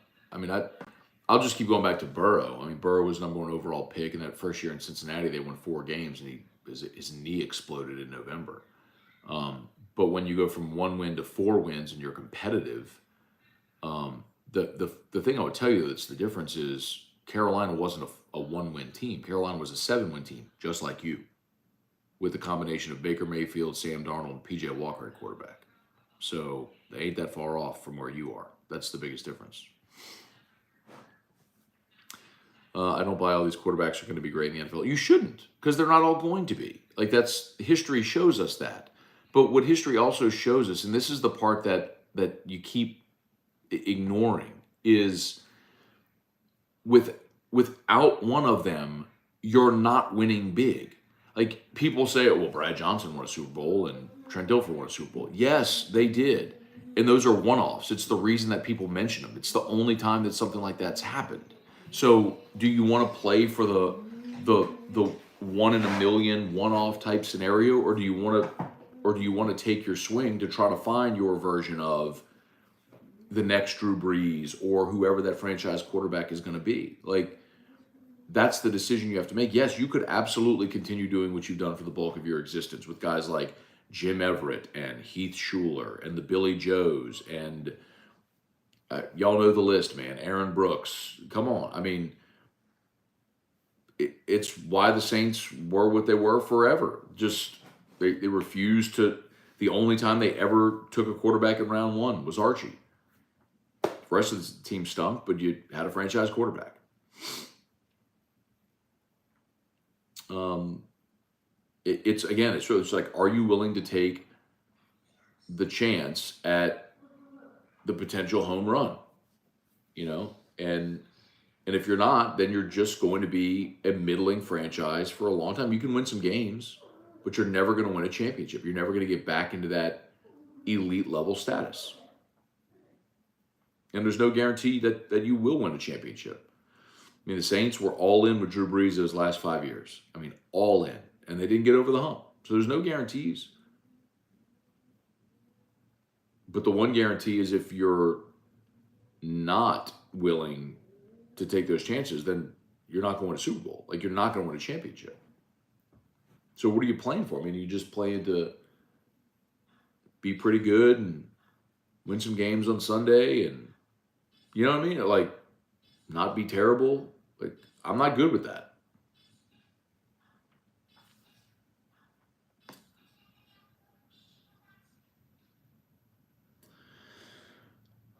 I'll just keep going back to Burrow. Burrow was number one overall pick, and that first year in Cincinnati, they won 4 games, and his knee exploded in November. But when you go from 1 win to 4 wins and you're competitive, the thing I would tell you that's the difference is Carolina wasn't a 1-win team. Carolina was a 7-win team, just like you, with a combination of Baker Mayfield, Sam Darnold, and P.J. Walker at quarterback. So they ain't that far off from where you are. That's the biggest difference. I don't buy all these quarterbacks are going to be great in the NFL. You shouldn't, because they're not all going to be. History shows us that. But what history also shows us, and this is the part that you keep ignoring, is without one of them, you're not winning big. People say, well, Brad Johnson won a Super Bowl and Trent Dilfer won a Super Bowl. Yes, they did. And those are one-offs. It's the reason that people mention them. It's the only time that something like that's happened. So do you want to play for the 1 in a million one-off type scenario, or do you want to take your swing to try to find your version of the next Drew Brees or whoever that franchise quarterback is going to be? Like, that's the decision you have to make. Yes, you could absolutely continue doing what you've done for the bulk of your existence with guys like Jim Everett and Heath Schuler and the Billy Joes and y'all know the list, man. Aaron Brooks. Come on. I mean, it's why the Saints were what they were forever. Just they refused to. The only time they ever took a quarterback in round 1 was Archie. The rest of the team stunk, but you had a franchise quarterback. It's like, are you willing to take the chance at the potential home run? You know, and if you're not, then you're just going to be a middling franchise for a long time. You can win some games, but you're never going to win a championship. You're never going to get back into that elite level status. And there's no guarantee that you will win a championship. I mean, the Saints were all in with Drew Brees those last 5 years. I mean, all in. And they didn't get over the hump. So there's no guarantees. But the one guarantee is if you're not willing to take those chances, then you're not going to Super Bowl. Like, you're not going to win a championship. So what are you playing for? I mean, are you just playing to be pretty good and win some games on Sunday and, you know what I mean? Like, not be terrible? Like, I'm not good with that.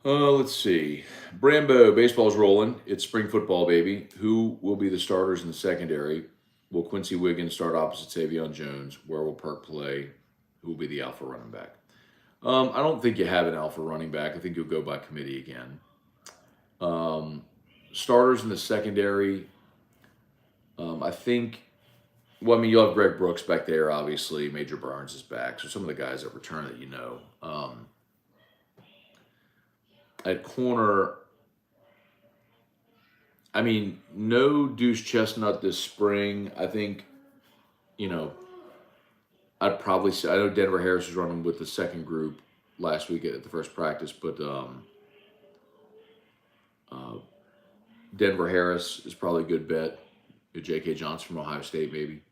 Let's see. Brambo, baseball's rolling. It's spring football, baby. Who will be the starters in the secondary? Will Quincy Wiggins start opposite Savion Jones? Where will Perk play? Who will be the alpha running back? I don't think you have an alpha running back. I think you'll go by committee again. Starters in the secondary, I think, well, I mean, you'll have Greg Brooks back there, obviously. Major Burns is back. So some of the guys that return that you know. At corner, I mean, no Deuce Chestnut this spring. I think, you know, I'd probably say, I know Denver Harris was running with the second group last week at the first practice, but Denver Harris is probably a good bet. J.K. Johnson from Ohio State, maybe.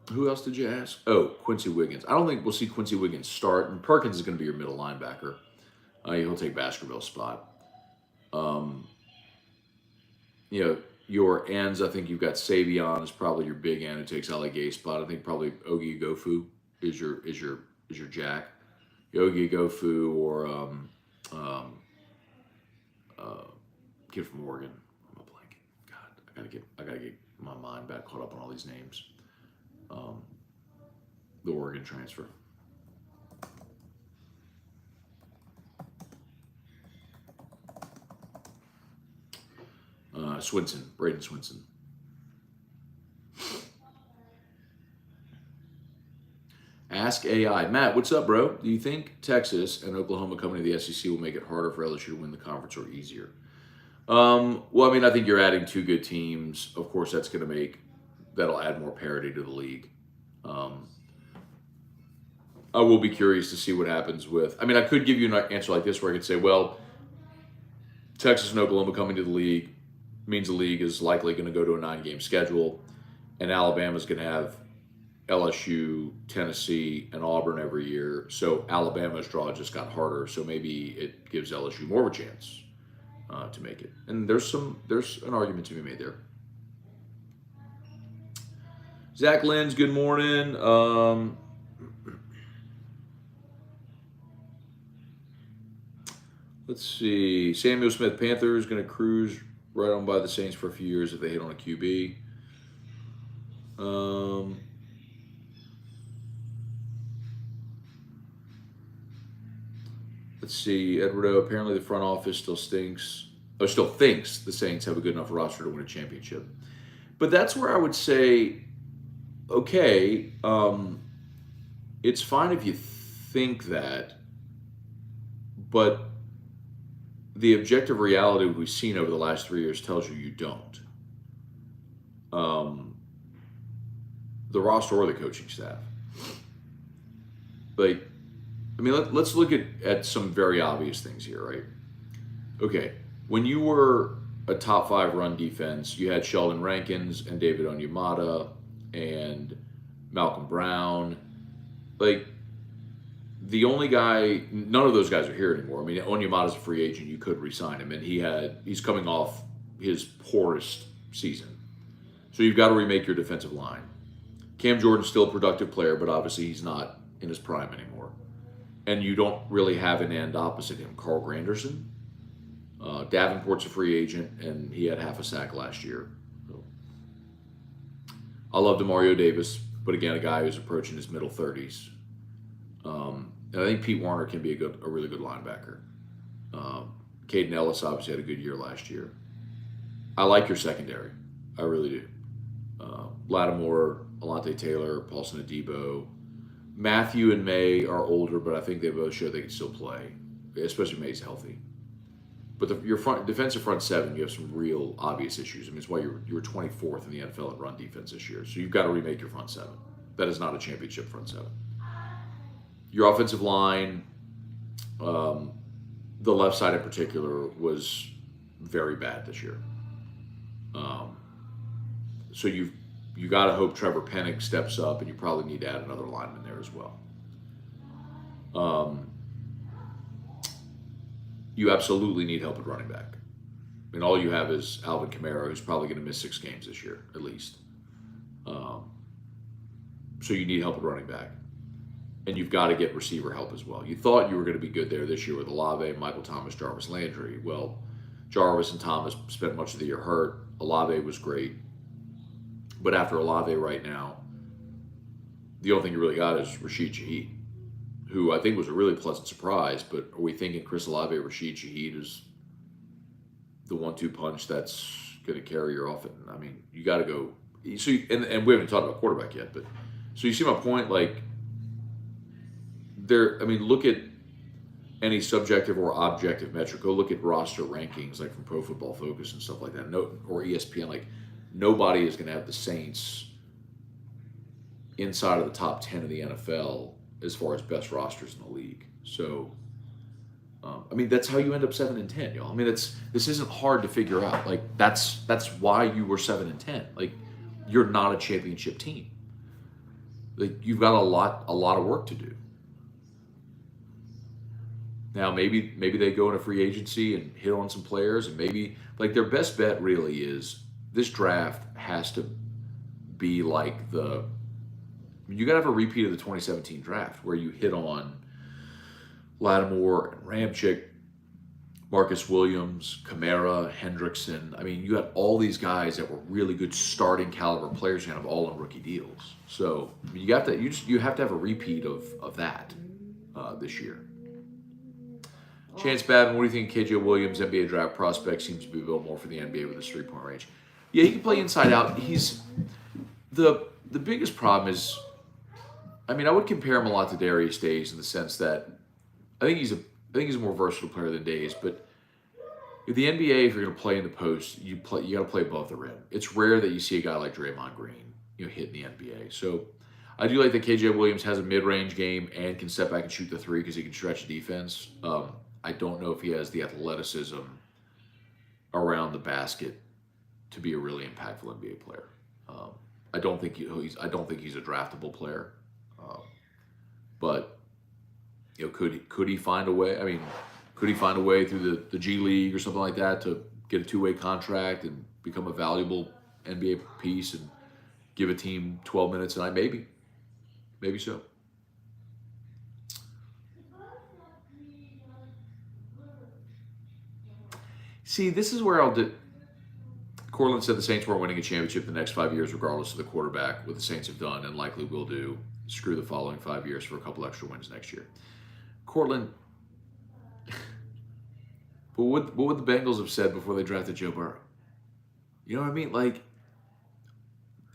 Who else did you ask? Oh, Quincy Wiggins. I don't think we'll see Quincy Wiggins start. And Perkins is going to be your middle linebacker. He'll take Baskerville's spot. You know, your ends, I think you've got Savion is probably your big end who takes Ali Gay's spot. I think probably Ogie Gofu is your jack. Yogi Gofu or kid from Oregon. I'm a blanking. God, I gotta get my mind back caught up on all these names. The Oregon transfer. Braden Swinson. Ask AI. Matt, what's up, bro? Do you think Texas and Oklahoma coming to the SEC will make it harder for LSU to win the conference or easier? Well, I mean, I think you're adding 2 good teams. Of course, that'll add more parity to the league. I will be curious to see what happens with, I mean, I could give you an answer like this where I could say, well, Texas and Oklahoma coming to the league means the league is likely going to go to a 9-game schedule, and Alabama's going to have LSU, Tennessee, and Auburn every year. So Alabama's draw just got harder. So maybe it gives LSU more of a chance to make it. And there's an argument to be made there. Zach Lenz, good morning. Let's see. Samuel Smith, Panthers going to cruise right on by the Saints for a few years if they hit on a QB. Let's see. Edwardo, apparently the front office still stinks. or still thinks the Saints have a good enough roster to win a championship. But that's where I would say, okay, it's fine if you think that, but the objective reality we've seen over the last 3 years tells you don't. The roster or the coaching staff. Like, I mean, let's look at some very obvious things here, right? Okay, when you were a top 5 run defense, you had Sheldon Rankins and David Onyemata and Malcolm Brown. Like, the only guy, none of those guys are here anymore. I mean, Onyemata's a free agent. You could re-sign him, and he's coming off his poorest season. So you've got to remake your defensive line. Cam Jordan's still a productive player, but obviously he's not in his prime anymore. And you don't really have an end opposite him. Carl Granderson. Davenport's a free agent, and he had half a sack last year. So. I love DeMario Davis, but again, a guy who's approaching his middle 30s. And I think Pete Warner can be a really good linebacker. Caden Ellis obviously had a good year last year. I like your secondary. I really do. Lattimore, Alante Taylor, Paulson Adebo. Matthew and May are older, but I think they both show they can still play, especially May's healthy. But your defensive front seven, you have some real obvious issues. I mean, it's why you were 24th in the NFL at run defense this year. So you've got to remake your front seven. That is not a championship front seven. Your offensive line, the left side in particular, was very bad this year. So you got to hope Trevor Pennick steps up, and you probably need to add another lineman there as well. You absolutely need help at running back. I mean, all you have is Alvin Kamara, who's probably going to miss 6 games this year, at least. So you need help at running back. And you've got to get receiver help as well. You thought you were going to be good there this year with Olave, Michael Thomas, Jarvis Landry. Well, Jarvis and Thomas spent much of the year hurt. Olave was great. But after Olave right now, the only thing you really got is Rashid Shaheed, who I think was a really pleasant surprise. But are we thinking Chris Olave, Rashid Shaheed is the 1-2 punch that's going to carry your offense? I mean, you got to go. So and we haven't talked about quarterback yet, but so you see my point. Like, I mean, look at any subjective or objective metric. Go look at roster rankings, like from Pro Football Focus and stuff like that, or ESPN. Like, nobody is going to have the Saints inside of the top 10 of the NFL as far as best rosters in the league. So, I mean, that's how you end up 7-10, y'all. I mean, this isn't hard to figure out. Like, that's why you were 7-10. Like, you're not a championship team. Like, you've got a lot of work to do. Now, maybe they go into free agency and hit on some players, and maybe, like, their best bet really is this draft has to be like you got to have a repeat of the 2017 draft where you hit on Lattimore and Ramchick, Marcus Williams, Kamara, Hendrickson. I mean, you had all these guys that were really good starting caliber players. You have all on rookie deals. So you have to have a repeat of that this year. Chance Babin, what do you think? KJ Williams, NBA draft prospect, seems to be built more for the NBA with his 3-point range. Yeah, he can play inside out. He's the biggest problem is, I mean, I would compare him a lot to Darius Days in the sense that I think he's a more versatile player than Days. But in the NBA, if you're going to play in the post, you got to play above the rim. It's rare that you see a guy like Draymond Green, hit in the NBA. So I do like that KJ Williams has a mid-range game and can step back and shoot the 3 because he can stretch the defense. I don't know if he has the athleticism around the basket to be a really impactful NBA player. I don't think he's a draftable player. But could he find a way? I mean, could he find a way through the G League or something like that to get a 2-way contract and become a valuable NBA piece and give a team 12 minutes a night? Maybe so. See, this is where Cortland said the Saints weren't winning a championship the next 5 years, regardless of the quarterback. What the Saints have done and likely will do, screw the following 5 years for a couple extra wins next year. Cortland, what would the Bengals have said before they drafted Joe Burrow? You know what I mean? Like,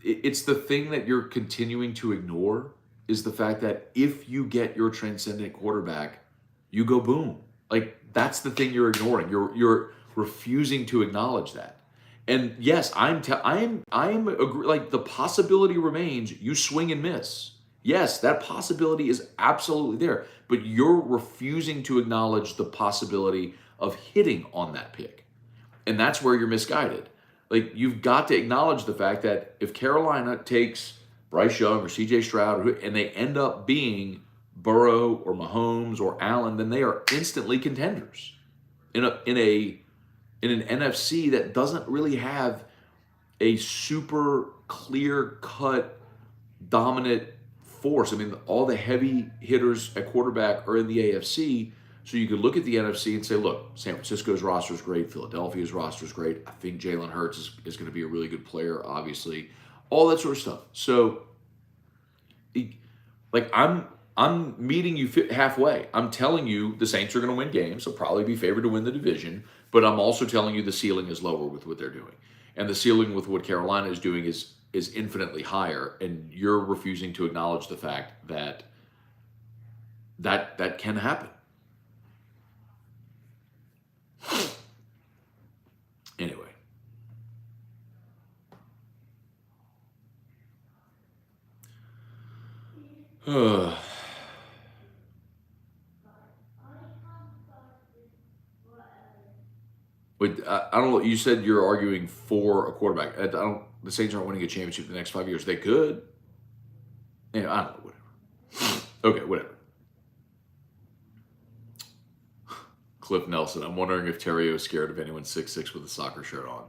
it's the thing that you're continuing to ignore is the fact that if you get your transcendent quarterback, you go boom. Like, that's the thing you're ignoring. You're refusing to acknowledge that. And yes, I am agree, like the possibility remains you swing and miss. Yes, that possibility is absolutely there, but you're refusing to acknowledge the possibility of hitting on that pick. And that's where you're misguided. Like, you've got to acknowledge the fact that if Carolina takes Bryce Young or CJ Stroud and they end up being Burrow or Mahomes or Allen, then they are instantly contenders in an NFC that doesn't really have a super clear-cut dominant force. I mean, all the heavy hitters at quarterback are in the AFC. So you could look at the NFC and say, look, San Francisco's roster is great. Philadelphia's roster is great. I think Jalen Hurts is going to be a really good player, obviously. All that sort of stuff. So, like, I'm meeting you halfway. I'm telling you the Saints are going to win games. They'll probably be favored to win the division. But I'm also telling you the ceiling is lower with what they're doing. And the ceiling with what Carolina is doing is infinitely higher. And you're refusing to acknowledge the fact that can happen. Anyway. Wait, I don't know. You said you're arguing for a quarterback. The Saints aren't winning a championship in the next 5 years. They could. Yeah, I don't know. Whatever. Okay, whatever. Cliff Nelson. I'm wondering if Terrio is scared of anyone 6'6" with a soccer shirt on.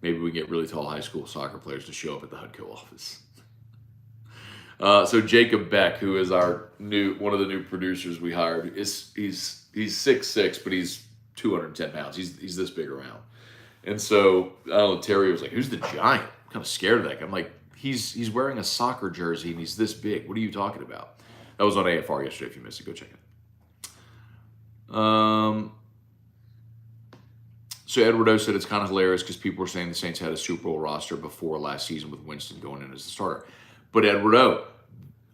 Maybe we get really tall high school soccer players to show up at the HUDCO office. So Jacob Beck, who is one of the new producers we hired, he's 6'6", but he's 210 pounds. He's this big around. And so, I don't know, Terry was like, who's the giant? I'm kind of scared of that guy. I'm like, he's wearing a soccer jersey and he's this big. What are you talking about? That was on AFR yesterday. If you missed it, go check it. So Edward O said it's kind of hilarious because people were saying the Saints had a Super Bowl roster before last season with Winston going in as the starter. But Edward O,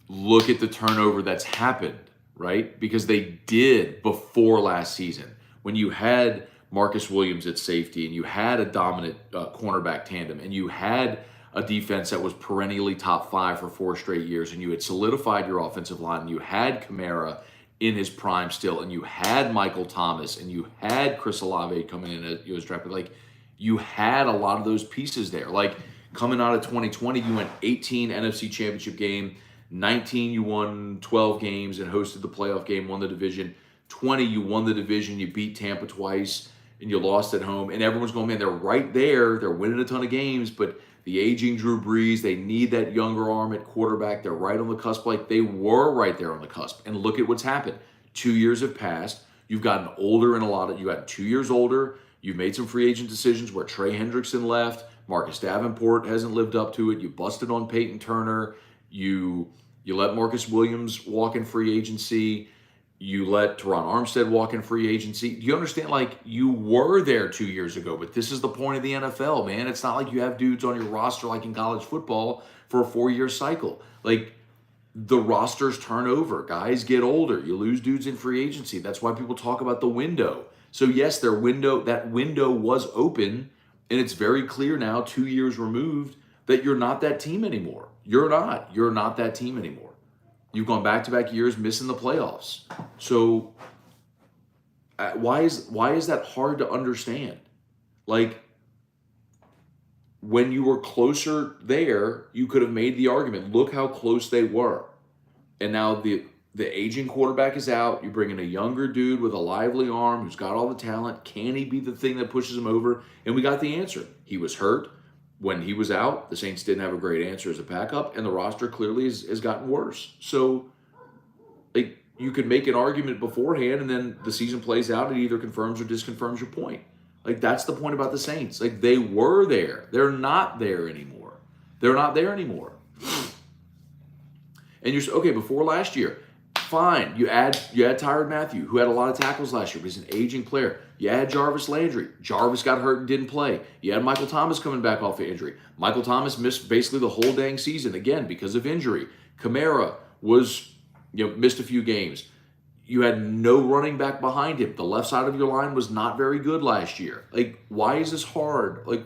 look at the turnover that's happened, right? Because they did before last season. When you had Marcus Williams at safety and you had a dominant cornerback tandem and you had a defense that was perennially top 5 for 4 straight years and you had solidified your offensive line and you had Kamara in his prime still and you had Michael Thomas and you had Chris Olave coming in as drafted. Like, you had a lot of those pieces there. Like, coming out of 2020, you went 18 NFC Championship game, 19 you won 12 games and hosted the playoff game, won the division. 20, you won the division, you beat Tampa twice, and you lost at home. And everyone's going, man, they're right there. They're winning a ton of games, but the aging Drew Brees, they need that younger arm at quarterback. They're right on the cusp. Like, they were right there on the cusp. And look at what's happened. 2 years have passed. You've gotten older in you got 2 years older. You've made some free agent decisions where Trey Hendrickson left. Marcus Davenport hasn't lived up to it. You busted on Peyton Turner. You let Marcus Williams walk in free agency. You let Teron Armstead walk in free agency. Do you understand? Like, you were there 2 years ago, but this is the point of the NFL, man. It's not like you have dudes on your roster like in college football for a 4-year cycle. Like, the rosters turn over. Guys get older. You lose dudes in free agency. That's why people talk about the window. So yes, that window was open, and it's very clear now, 2 years removed, that you're not that team anymore. You're not that team anymore. You've gone back-to-back years missing the playoffs. So why is that hard to understand? Like, when you were closer there, you could have made the argument. Look how close they were. And now the aging quarterback is out. You bring in a younger dude with a lively arm who's got all the talent. Can he be the thing that pushes him over? And we got the answer. He was hurt. When he was out, the Saints didn't have a great answer as a backup, and the roster clearly has gotten worse. So, like, you could make an argument beforehand, and then the season plays out, and it either confirms or disconfirms your point. Like, that's the point about the Saints. Like, they were there. They're not there anymore. They're not there anymore. And you're okay, before last year, fine. You add Tyrann Mathieu, who had a lot of tackles last year, but he's an aging player. You add Jarvis Landry. Jarvis got hurt and didn't play. You had Michael Thomas coming back off of injury. Michael Thomas missed basically the whole dang season, again, because of injury. Kamara missed a few games. You had no running back behind him. The left side of your line was not very good last year. Like, why is this hard? Like,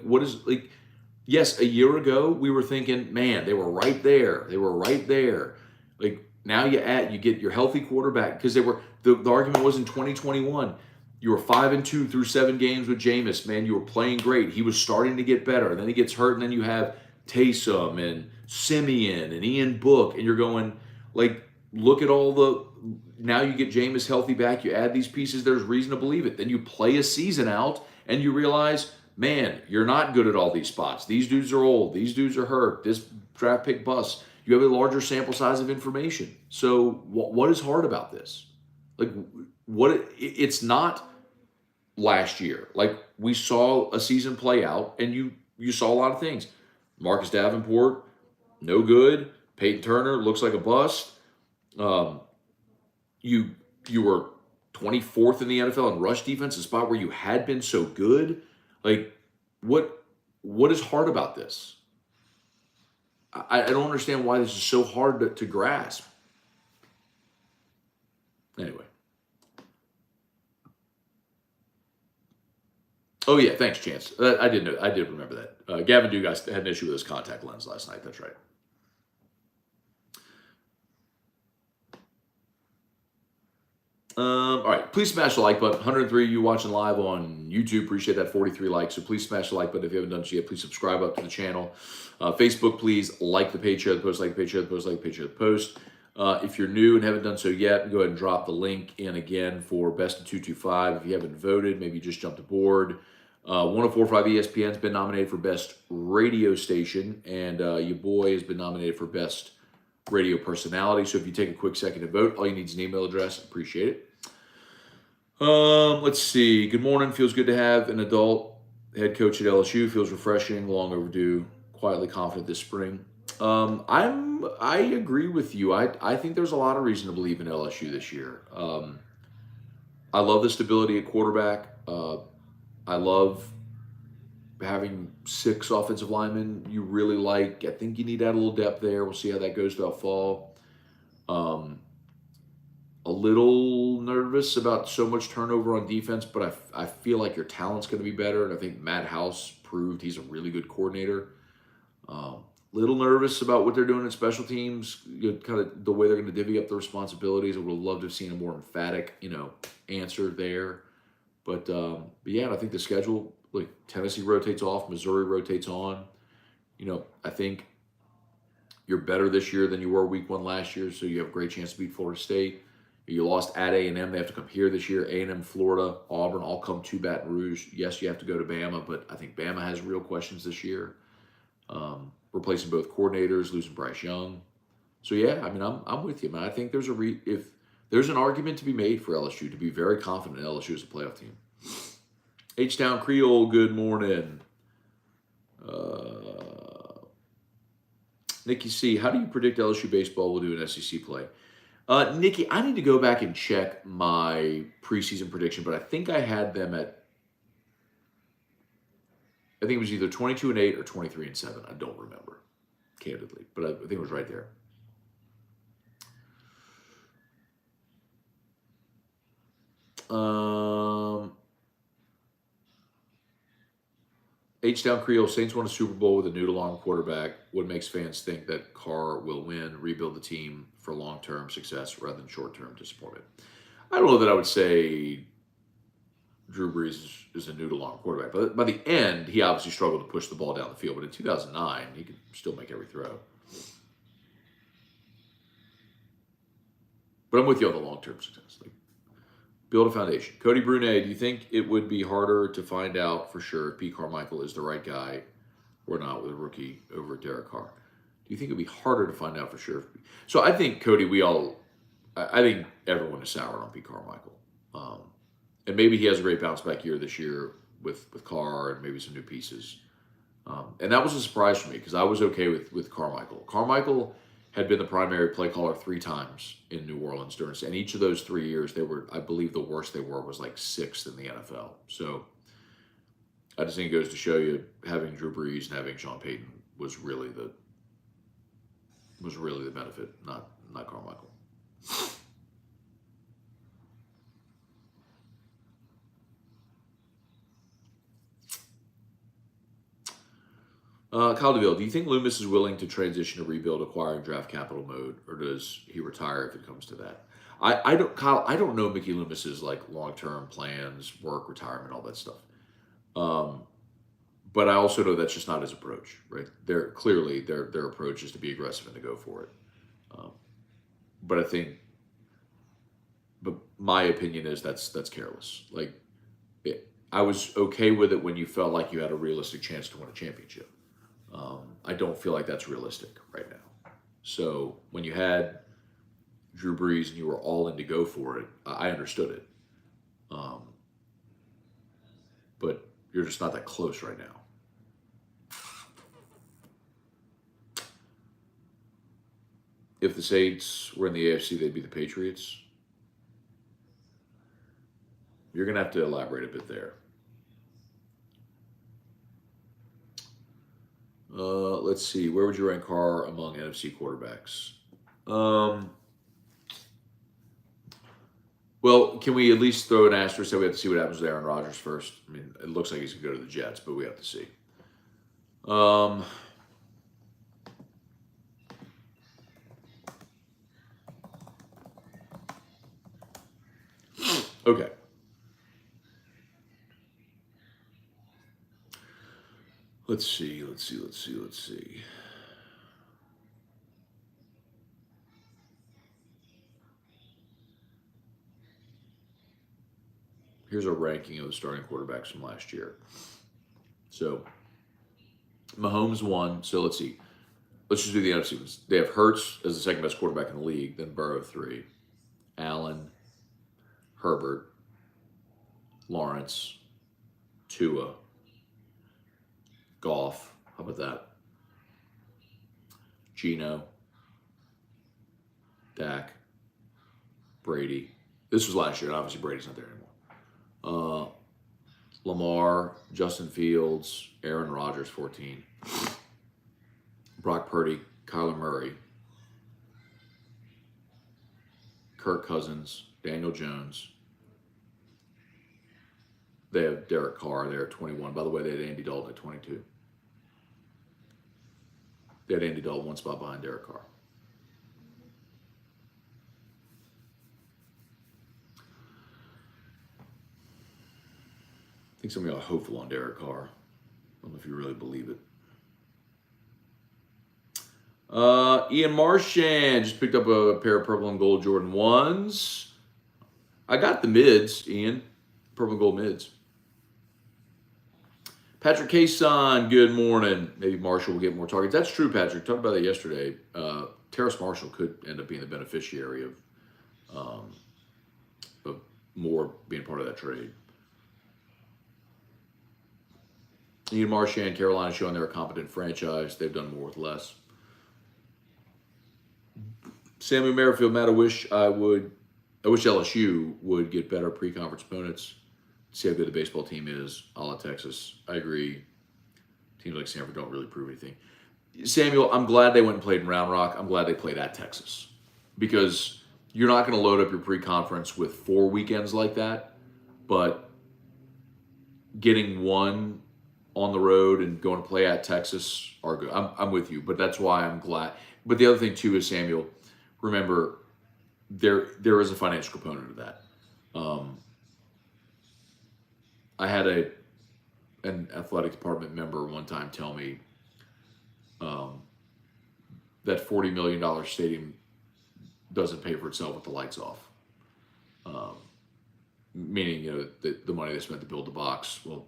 yes, a year ago, we were thinking, man, they were right there. They were right there. Like, now you get your healthy quarterback, because the argument was in 2021, you were 5-2 through 7 games with Jameis. Man, you were playing great. He was starting to get better. And then he gets hurt, and then you have Taysom and Simeon and Ian Book, and you're going, like, look at now you get Jameis healthy back, you add these pieces, there's reason to believe it. Then you play a season out, and you realize, man, you're not good at all these spots. These dudes are old. These dudes are hurt. This draft pick busts. You have a larger sample size of information. So what is hard about this? Like, it's not last year. Like, we saw a season play out, and you saw a lot of things. Marcus Davenport, no good. Peyton Turner looks like a bust. You were 24th in the NFL in rush defense, a spot where you had been so good. Like, what is hard about this? I don't understand why this is so hard to grasp. Anyway. Oh, yeah, thanks, Chance. I did remember that. Gavin Dugas had an issue with his contact lens last night. That's right. All right, please smash the like button. 103 of you watching live on YouTube. Appreciate that. 43 likes. So please smash the like button if you haven't done so yet. Please subscribe up to the channel. Facebook, please like the page, share the post, like the page, share the post, like the page, share the post. If you're new and haven't done so yet, go ahead and drop the link in again for Best of 225. If you haven't voted, maybe you just jumped aboard. 1045 ESPN's been nominated for Best Radio Station, and your boy has been nominated for Best Radio Personality. So if you take a quick second to vote, all you need is an email address. Appreciate it. Let's see. Good morning. Feels good to have an adult head coach at LSU. Feels refreshing. Long overdue. Quietly confident this spring. I agree with you. I think there's a lot of reason to believe in LSU this year. I love the stability at quarterback. I love having 6 offensive linemen you really like. I think you need to add a little depth there. We'll see how that goes throughout fall. A little nervous about so much turnover on defense, but I feel like your talent's going to be better, and I think Matt House proved he's a really good coordinator. Little nervous about what they're doing in special teams, kind of the way they're going to divvy up the responsibilities. I would have loved to have seen a more emphatic, answer there. But yeah, I think the schedule, like Tennessee rotates off, Missouri rotates on. I think you're better this year than you were week 1 last year, so you have a great chance to beat Florida State. You lost at A&M. They have to come here this year. A&M, Florida, Auburn all come to Baton Rouge. Yes, you have to go to Bama, but I think Bama has real questions this year. Replacing both coordinators, losing Bryce Young. So yeah, I'm with you, man. I think if there's an argument to be made for LSU to be very confident in LSU as a playoff team. H-Town Creole, good morning. Nikki C, how do you predict LSU baseball will do in SEC play? Nikki, I need to go back and check my preseason prediction, but I think I had them at, I think it was either 22-8 or 23-7. I don't remember, candidly, but I think it was right there. H-Town Creole, Saints won a Super Bowl with a noodle-arm quarterback. What makes fans think that Carr will win, rebuild the team for long-term success rather than short-term disappointment? I don't know that I would say Drew Brees is a noodle-arm quarterback. But by the end, he obviously struggled to push the ball down the field. But in 2009, he could still make every throw. But I'm with you on the long-term success. Build a foundation. Cody Brunet, do you think it would be harder to find out for sure if Pete Carmichael is the right guy or not with a rookie over Derek Carr? Do you think it would be harder to find out for sure? So I think, Cody, I think everyone is soured on Pete Carmichael. And maybe he has a great bounce back year this year with Carr and maybe some new pieces. And that was a surprise for me because I was okay with Carmichael. Carmichael had been the primary play caller 3 times in New Orleans during, and each of those 3 years, they were, I believe, the worst they were was like 6th in the NFL. So I just think it goes to show you having Drew Brees and having Sean Payton was really the benefit, not Carmichael. Kyle DeVille, do you think Loomis is willing to transition to rebuild, acquiring draft capital mode, or does he retire if it comes to that? I don't, Kyle. I don't know Mickey Loomis's like long-term plans, work, retirement, all that stuff. But I also know that's just not his approach, right? They're clearly their approach is to be aggressive and to go for it. But I think, but my opinion is that's careless. Like, I was okay with it when you felt like you had a realistic chance to win a championship. I don't feel like that's realistic right now. So when you had Drew Brees and you were all in to go for it, I understood it. But you're just not that close right now. If the Saints were in the AFC, they'd be the Patriots. You're going to have to elaborate a bit there. Let's see. Where would you rank Carr among NFC quarterbacks? Well, can we at least throw an asterisk that we have to see what happens with Aaron Rodgers first? I mean, it looks like he's going to go to the Jets, but we have to see. Okay. Let's see. Here's a ranking of the starting quarterbacks from last year. So, Mahomes won. So, let's see. Let's just do the NFC ones. They have Hurts as the second best quarterback in the league, then Burrow 3, Allen, Herbert, Lawrence, Tua, Goff. How about that? Geno, Dak, Brady. This was last year, and obviously Brady's not there anymore. Lamar, Justin Fields, Aaron Rodgers, 14. Brock Purdy, Kyler Murray, Kirk Cousins, Daniel Jones. They have Derek Carr there at 21. By the way, they had Andy Dalton at 22. They had Andy Dalton one spot behind Derek Carr. I think some of y'all are hopeful on Derek Carr. I don't know if you really believe it. Ian Marchand just picked up a pair of purple and gold Jordan 1s. I got the mids, Ian. Purple and gold mids. Patrick Cason, good morning. Maybe Marshall will get more targets. That's true, Patrick. Talked about that yesterday. Terrace Marshall could end up being the beneficiary of more being part of that trade. Ian Marchand, Carolina showing they're a competent franchise. They've done more with less. Samuel Merrifield, Matt, I wish LSU would get better pre-conference opponents. See how good the baseball team is, a la Texas. I agree. Teams like Stanford don't really prove anything. Samuel, I'm glad they went and played in Round Rock. I'm glad they played at Texas. Because you're not going to load up your pre-conference with 4 weekends like that. But getting one on the road and going to play at Texas are good. I'm with you, but that's why I'm glad. But the other thing too is, Samuel, remember there is a financial component of that. I had an athletic department member one time tell me that $40 million stadium doesn't pay for itself with the lights off. Meaning, the money they spent to build the box, well,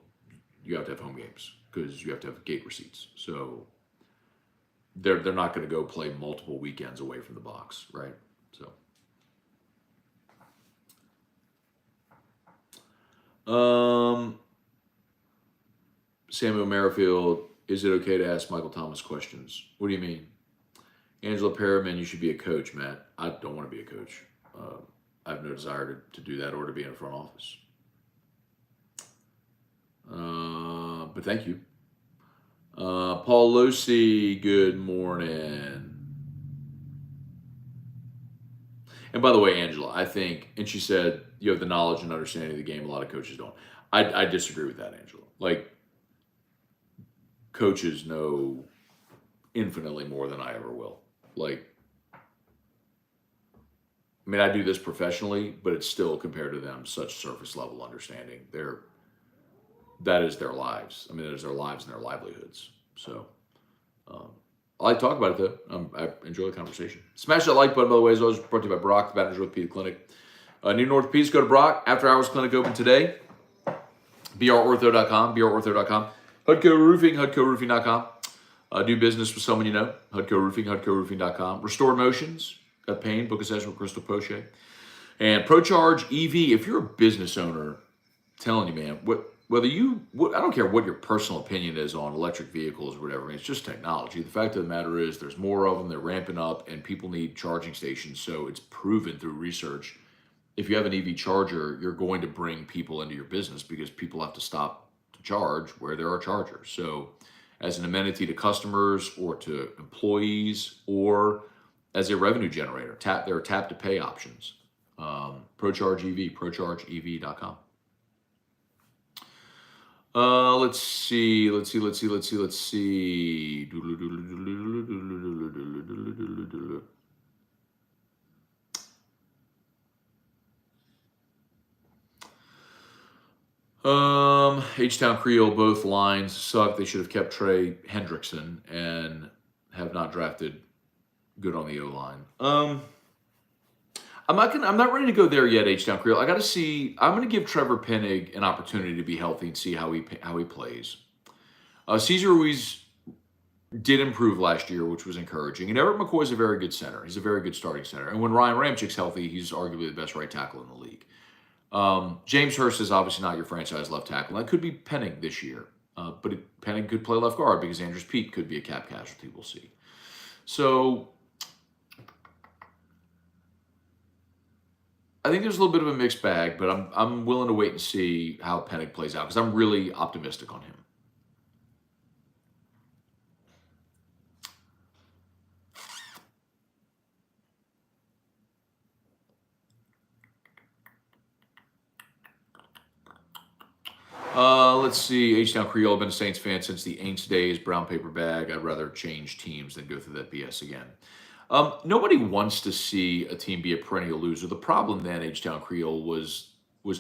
you have to have home games because you have to have gate receipts. So they're not going to go play multiple weekends away from the box, right? So Samuel Merrifield, is it okay to ask Michael Thomas questions? What do you mean? Angela Perriman, you should be a coach, Matt. I don't want to be a coach. I have no desire to do that or to be in a front office. But thank you. Paul Losi, good morning. And by the way, Angela, I think, and she said, you have the knowledge and understanding of the game. A lot of coaches don't. I disagree with that, Angela. Like, coaches know infinitely more than I ever will. Like, I mean, I do this professionally, but it's still, compared to them, such surface level understanding. That is their lives. I mean, that is their lives and their livelihoods. So, I like to talk about it, though. I enjoy the conversation. Smash that like button, by the way, as always, brought to you by Brock, the Baton Rouge Orthopedic Clinic. Need an orthopedist, go to Brock. After Hours Clinic open today. brortho.com, brortho.com. Hudco Roofing, hudcoroofing.com. Do business with someone you know. Hudco Roofing, hudcoroofing.com. Restored Motions, got pain, book a session with Crystal Poche. And ProCharge EV, if you're a business owner, telling you, man, I don't care what your personal opinion is on electric vehicles or whatever. I mean, it's just technology. The fact of the matter is there's more of them, they're ramping up, and people need charging stations. So it's proven through research. If you have an EV charger, you're going to bring people into your business because people have to stop to charge where there are chargers. So as an amenity to customers or to employees or as a revenue generator, there are tap to pay options. ProCharge EV, ProChargeEV.com. Let's see. H-Town Creole, both lines suck. They should have kept Trey Hendrickson and have not drafted good on the O-line. I'm not ready to go there yet, H-Town Creole. I got to see. I'm going to give Trevor Penning an opportunity to be healthy and see how he plays. Cesar Ruiz did improve last year, which was encouraging. And Everett McCoy is a very good center. He's a very good starting center. And when Ryan Ramchik's healthy, he's arguably the best right tackle in the league. James Hurst is obviously not your franchise left tackle. That could be Penning this year. But Penning could play left guard because Andrews Pete could be a cap casualty. We'll see. So I think there's a little bit of a mixed bag, but I'm willing to wait and see how Penning plays out because I'm really optimistic on him. Let's see. H-Town Creole, been a Saints fan since the Aints days. Brown paper bag. I'd rather change teams than go through that BS again. Nobody wants to see a team be a perennial loser. The problem then, H-Town Creole, was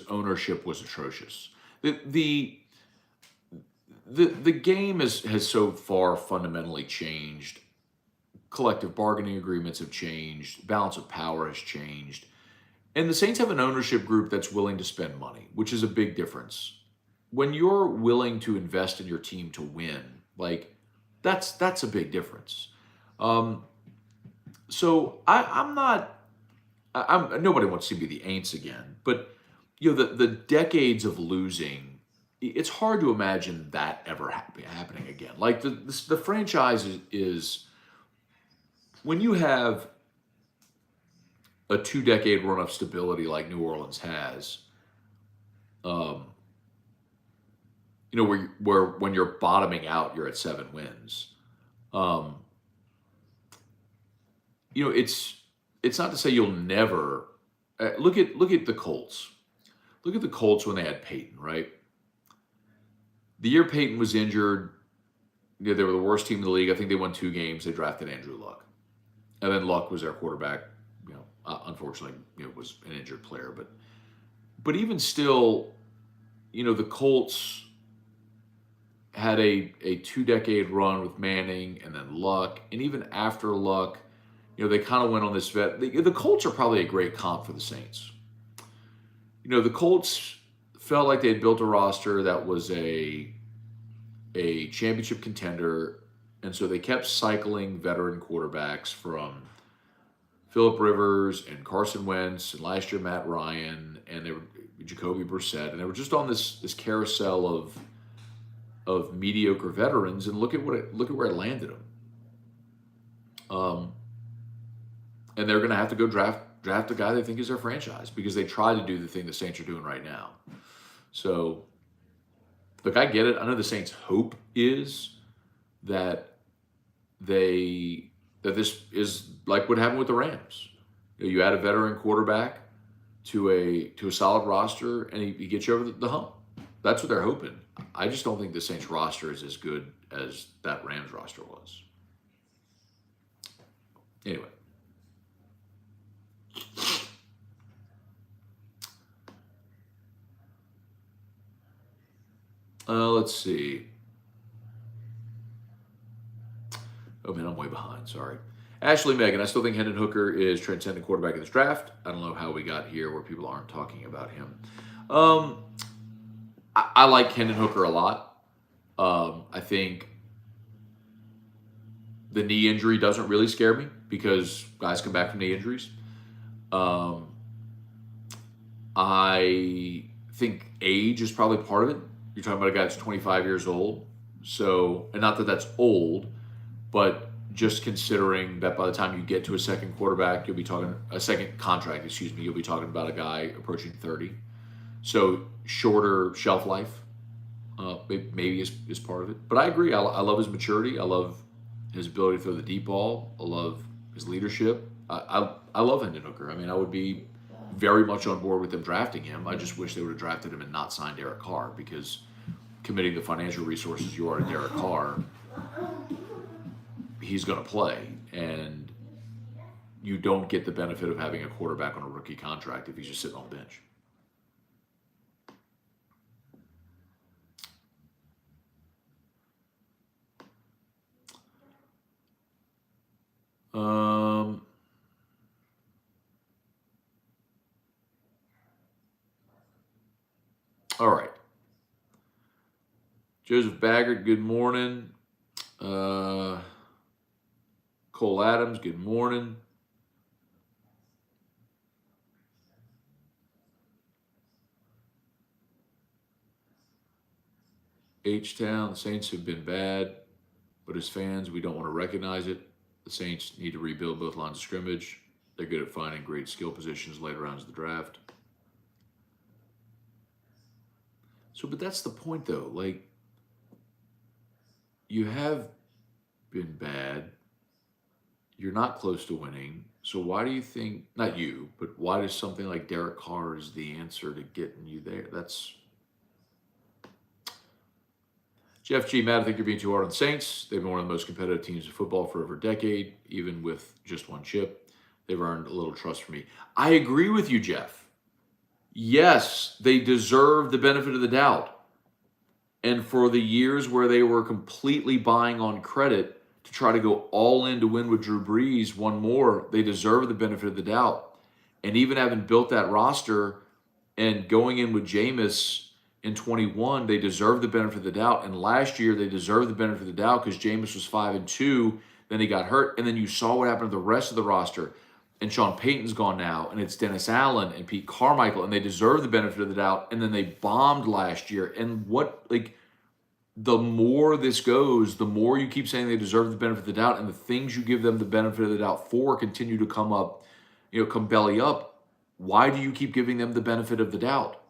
ownership was atrocious. The game has so far fundamentally changed. Collective bargaining agreements have changed. Balance of power has changed. And the Saints have an ownership group that's willing to spend money, which is a big difference. When you're willing to invest in your team to win, like that's a big difference. So I'm not. Nobody wants to be the Aints again, but the decades of losing, it's hard to imagine that ever happening again. Like the franchise is when you have a 2-decade run of stability like New Orleans has. Where when you're bottoming out, you're at 7 wins. It's not to say you'll never look at the Colts. Look at the Colts when they had Peyton, right? The year Peyton was injured, they were the worst team in the league. I think they won 2 games. They drafted Andrew Luck, and then Luck was their quarterback. Unfortunately, was an injured player, but even still, the Colts had a 2-decade run with Manning and then Luck, and even after Luck, they kind of went on this vet. The Colts are probably a great comp for the Saints. The Colts felt like they had built a roster that was a championship contender, and so they kept cycling veteran quarterbacks from Phillip Rivers and Carson Wentz, and last year Matt Ryan, and they were Jacoby Brissett, and they were just on this carousel of mediocre veterans. And look at where it landed them. and they're going to have to go draft a guy they think is their franchise because they try to do the thing the Saints are doing right now. So, look, I get it. I know the Saints' hope is that this is like what happened with the Rams. You add a veteran quarterback to a solid roster, and he gets you over the hump. That's what they're hoping. I just don't think the Saints roster is as good as that Rams roster was. Anyway. Let's see. Oh man, I'm way behind. Sorry. Ashley Megan, I still think Hendon Hooker is transcendent quarterback in this draft. I don't know how we got here where people aren't talking about him. I like Hendon Hooker a lot. I think the knee injury doesn't really scare me because guys come back from knee injuries. I think age is probably part of it. You're talking about a guy that's 25 years old. So, and not that that's old, but just considering that by the time you get to a second quarterback, you'll be talking a second contract, excuse me, you'll be talking about a guy approaching 30. So shorter shelf life, maybe is part of it. But I agree. I love his maturity. I love his ability to throw the deep ball. I love his leadership. I love Hendon Hooker. I mean, I would be very much on board with them drafting him. I just wish they would have drafted him and not signed Derek Carr, because committing the financial resources you are to Derek Carr, he's going to play, and you don't get the benefit of having a quarterback on a rookie contract if he's just sitting on the bench. All right. Joseph Baggert, good morning. Cole Adams, good morning. H-Town, the Saints have been bad, but as fans, we don't want to recognize it. The Saints need to rebuild both lines of scrimmage. They're good at finding great skill positions later rounds of the draft. So, but that's the point, though. Like, you have been bad. You're not close to winning. So why do you think, not you, but why does something like Derek Carr is the answer to getting you there? That's Jeff G. Matt, I think you're being too hard on the Saints. They've been one of the most competitive teams in football for over a decade, even with just one chip. They've earned a little trust from me. I agree with you, Jeff. Yes, they deserve the benefit of the doubt. And for the years where they were completely buying on credit to try to go all in to win with Drew Brees one more, they deserve the benefit of the doubt. And even having built that roster and going in with Jameis in 21, they deserve the benefit of the doubt. And last year, they deserved the benefit of the doubt because Jameis was 5-2. Then he got hurt. And then you saw what happened to the rest of the roster. And Sean Payton's gone now. And it's Dennis Allen and Pete Carmichael. And they deserve the benefit of the doubt. And then they bombed last year. And the more this goes, the more you keep saying they deserve the benefit of the doubt. And the things you give them the benefit of the doubt for continue to come up, come belly up. Why do you keep giving them the benefit of the doubt?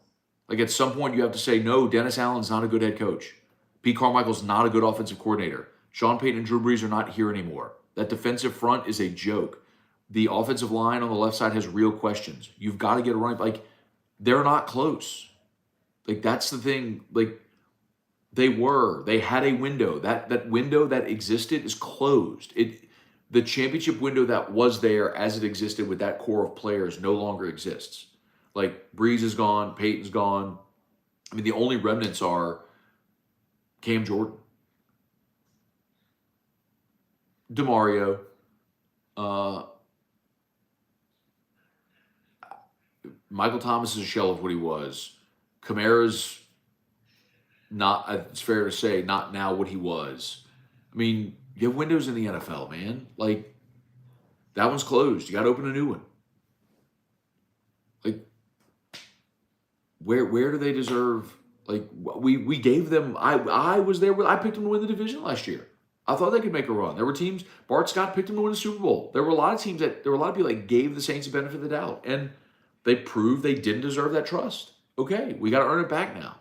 Like, at some point, you have to say, no, Dennis Allen's not a good head coach. Pete Carmichael's not a good offensive coordinator. Sean Payton and Drew Brees are not here anymore. That defensive front is a joke. The offensive line on the left side has real questions. You've got to get it right. Like, they're not close. Like, that's the thing. Like, they had a window. That window that existed is closed. The championship window that was there as it existed with that core of players no longer exists. Like, Breeze is gone, Peyton's gone. I mean, the only remnants are Cam Jordan, DeMario, Michael Thomas is a shell of what he was. Kamara's not, it's fair to say, not now what he was. I mean, you have windows in the NFL, man. Like, that one's closed. You got to open a new one. Like, where do they deserve? Like, we gave them. I was there. I picked them to win the division last year. I thought they could make a run. There were teams, Bart Scott picked them to win the Super Bowl. There were a lot of teams there were a lot of people that gave the Saints the benefit of the doubt. And they proved they didn't deserve that trust. Okay, we got to earn it back now.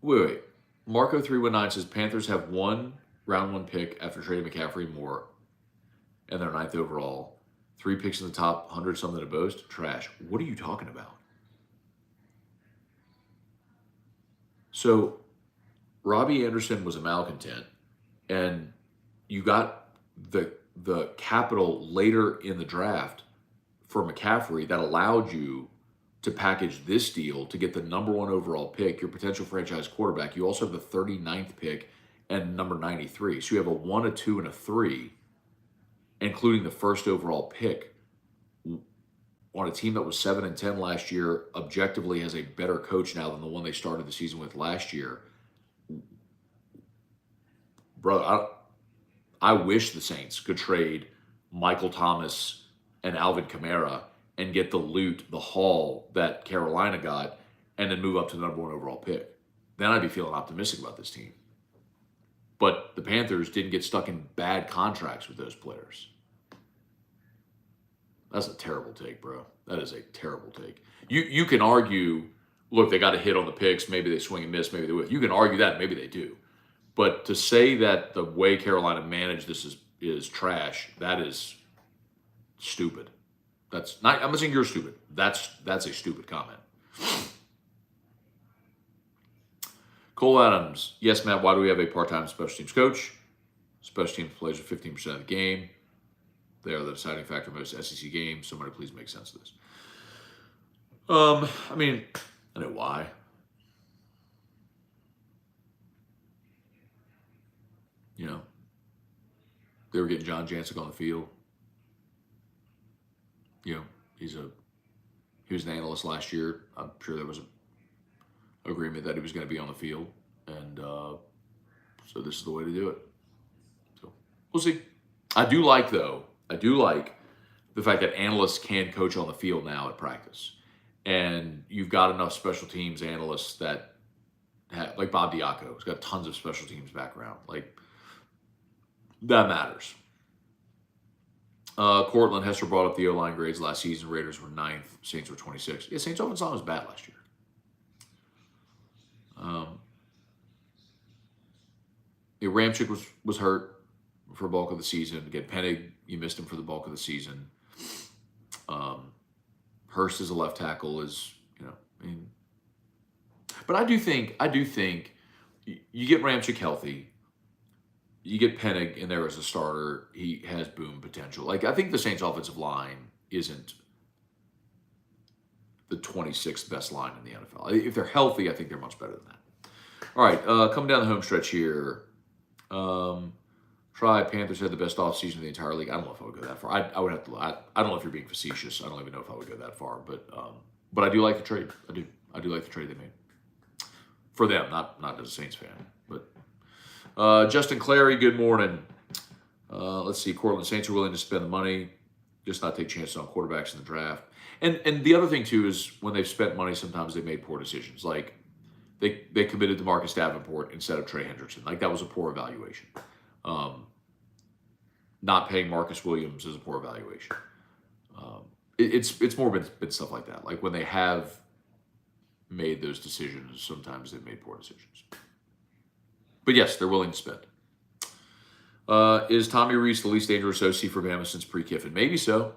Wait. Marco319 says Panthers have one round 1 pick after trading McCaffrey and Moore, and they're 9th overall. 3 picks in the top 100 something to boast. Trash. What are you talking about? So Robbie Anderson was a malcontent, and you got the capital later in the draft for McCaffrey that allowed you to package this deal to get the number 1 overall pick, your potential franchise quarterback. You also have the 39th pick and number 93. So you have a 1, a 2, and a 3, including the first overall pick on a team that was 7-10 last year, objectively has a better coach now than the one they started the season with last year. Bro, I wish the Saints could trade Michael Thomas and Alvin Kamara and get the loot, the haul that Carolina got, and then move up to the number 1 overall pick. Then I'd be feeling optimistic about this team. But the Panthers didn't get stuck in bad contracts with those players. That's a terrible take, bro. That is a terrible take. You can argue, look, they got a hit on the picks. Maybe they swing and miss. Maybe they will. You can argue that. Maybe they do. But to say that the way Carolina managed this is trash, that is stupid. That's not. I'm not saying you're stupid. That's a stupid comment. Cole Adams, yes, Matt. Why do we have a part-time special teams coach? Special teams plays are 15% of the game. They are the deciding factor in most SEC games. Somebody please make sense of this. I mean, I know why. You know, they were getting John Jancic on the field. You know, he was an analyst last year. I'm sure there was an agreement that he was going to be on the field, and so this is the way to do it. So we'll see. I do like the fact that analysts can coach on the field now at practice, and you've got enough special teams analysts that have, like Bob Diaco, who's got tons of special teams background. Like that matters. Cortland Hester brought up the O-line grades last season. Raiders were 9th. Saints were 26th. Yeah, Saints offense line was bad last year. Ramchick was hurt for a bulk of the season. Again, Penning, you missed him for the bulk of the season. Hurst as a left tackle is, I mean, but I do think you get Ramchick healthy. You get Penning in there as a starter. He has boom potential. Like, I think the Saints offensive line isn't the 26th best line in the NFL. If they're healthy, I think they're much better than that. All right, coming down the home stretch here. Panthers had the best offseason in the entire league. I don't know if I would go that far. I would have to. I don't know if you're being facetious. I don't even know if I would go that far. But I do like the trade. I do like the trade they made for them. Not as a Saints fan, but. Justin Clary, good morning. Let's see. Cortland, Saints are willing to spend the money, just not take chances on quarterbacks in the draft. And the other thing, too, is when they've spent money, sometimes they made poor decisions. Like, they committed to Marcus Davenport instead of Trey Hendrickson. Like, that was a poor evaluation. Not paying Marcus Williams is a poor evaluation. It's more been stuff like that. Like, when they have made those decisions, sometimes they've made poor decisions. But yes, they're willing to spend. Is Tommy Rees the least dangerous OC for Bama since pre-Kiffin? Maybe so.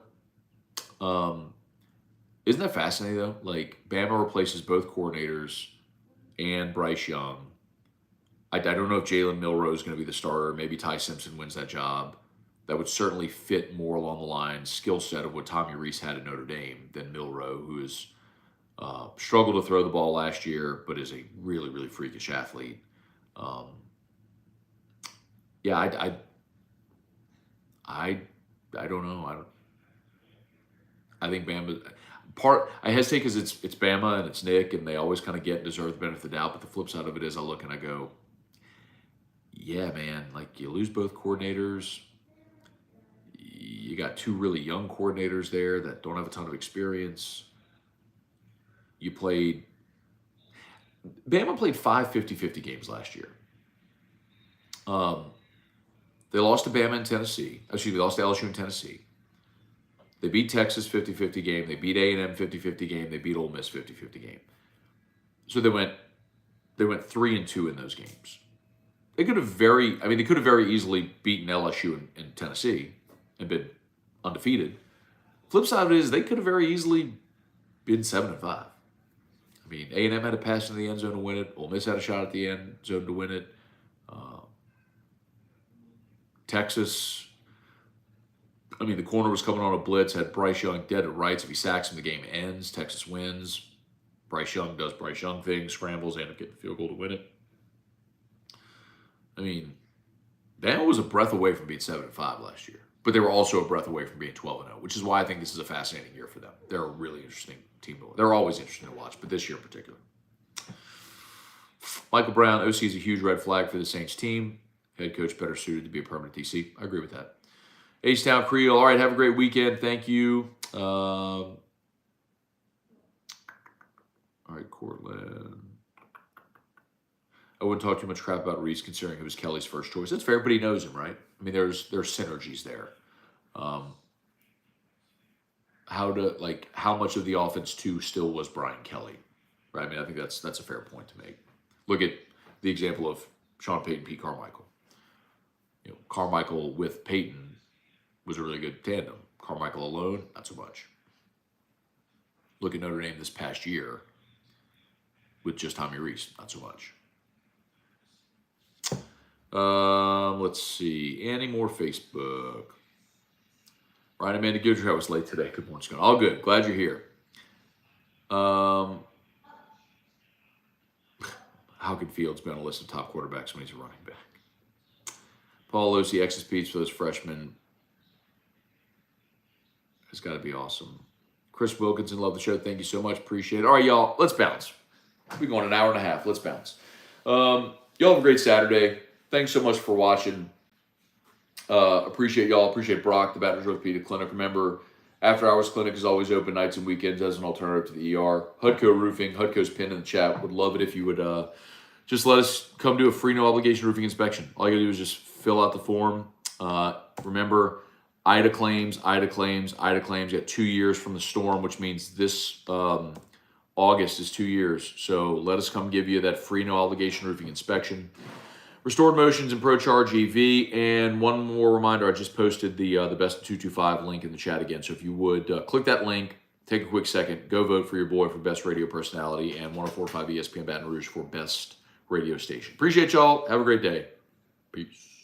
Isn't that fascinating, though? Like, Bama replaces both coordinators and Bryce Young. I don't know if Jalen Milroe is going to be the starter. Maybe Ty Simpson wins that job. That would certainly fit more along the lines, skill set of what Tommy Rees had at Notre Dame than Milroe, who has struggled to throw the ball last year, but is a really, really freakish athlete. Yeah, I don't know. I think Bama I hesitate because it's Bama and it's Nick, and they always kind of deserve the benefit of the doubt. But the flip side of it is I look and I go, yeah, man, like you lose both coordinators. You got two really young coordinators there that don't have a ton of experience. Bama played 5 50-50 games last year. They lost to Bama in Tennessee. Excuse me, they lost to LSU in Tennessee. They beat Texas 50-50 game. They beat A&M 50-50 game. They beat Ole Miss 50-50 game. So they went 3-2 in those games. They could have very easily beaten LSU in Tennessee and been undefeated. Flip side of it is they could have very easily been 7-5. I mean, A&M had a pass in the end zone to win it. Ole Miss had a shot at the end zone to win it. Texas, I mean, the corner was coming on a blitz, had Bryce Young dead at rights. If he sacks him, the game ends. Texas wins. Bryce Young does Bryce Young things, scrambles, and getting the field goal to win it. I mean, Bama was a breath away from being 7-5 last year, but they were also a breath away from being 12-0, which is why I think this is a fascinating year for them. They're a really interesting team to watch. They're always interesting to watch, but this year in particular. Michael Brown, OC is a huge red flag for the Saints team. Head coach better suited to be a permanent DC. I agree with that. H-Town Creole, all right, have a great weekend. Thank you. All right, Cortland. I wouldn't talk too much crap about Reese considering it was Kelly's first choice. That's fair, but he knows him, right? I mean, there's synergies there. How much of the offense too still was Brian Kelly, right? I mean, I think that's a fair point to make. Look at the example of Sean Payton, Pete Carmichael. You know, Carmichael with Payton was a really good tandem. Carmichael alone, not so much. Look at Notre Dame this past year with just Tommy Reese, not so much. Let's see. Any more Facebook? Ryan Amanda Goodrich, I was late today. Good morning, Scone. All good. Glad you're here. How could Fields be on a list of top quarterbacks when he's a running back? Paul Losi, X's Peach for those freshmen. It's got to be awesome. Chris Wilkinson, love the show. Thank you so much. Appreciate it. All right, y'all. Let's bounce. We're going an hour and a half. Let's bounce. Y'all have a great Saturday. Thanks so much for watching. Appreciate y'all. Appreciate Brock, the Baton Rouge Orthopedic Clinic. Remember, After Hours Clinic is always open nights and weekends as an alternative to the ER. Hudco Roofing. Hudco's pinned in the chat. Would love it if you would just let us come do a free no obligation roofing inspection. All you got to do is just fill out the form. Remember, IDA claims. You got 2 years from the storm, which means this August is 2 years. So let us come give you that free no obligation roofing inspection. Restored Motions and ProCharge EV. And one more reminder, I just posted the Best of 225 link in the chat again. So if you would click that link, take a quick second, go vote for your boy for Best Radio Personality and 104.5 ESPN Baton Rouge for Best Radio Station. Appreciate y'all. Have a great day. Peace.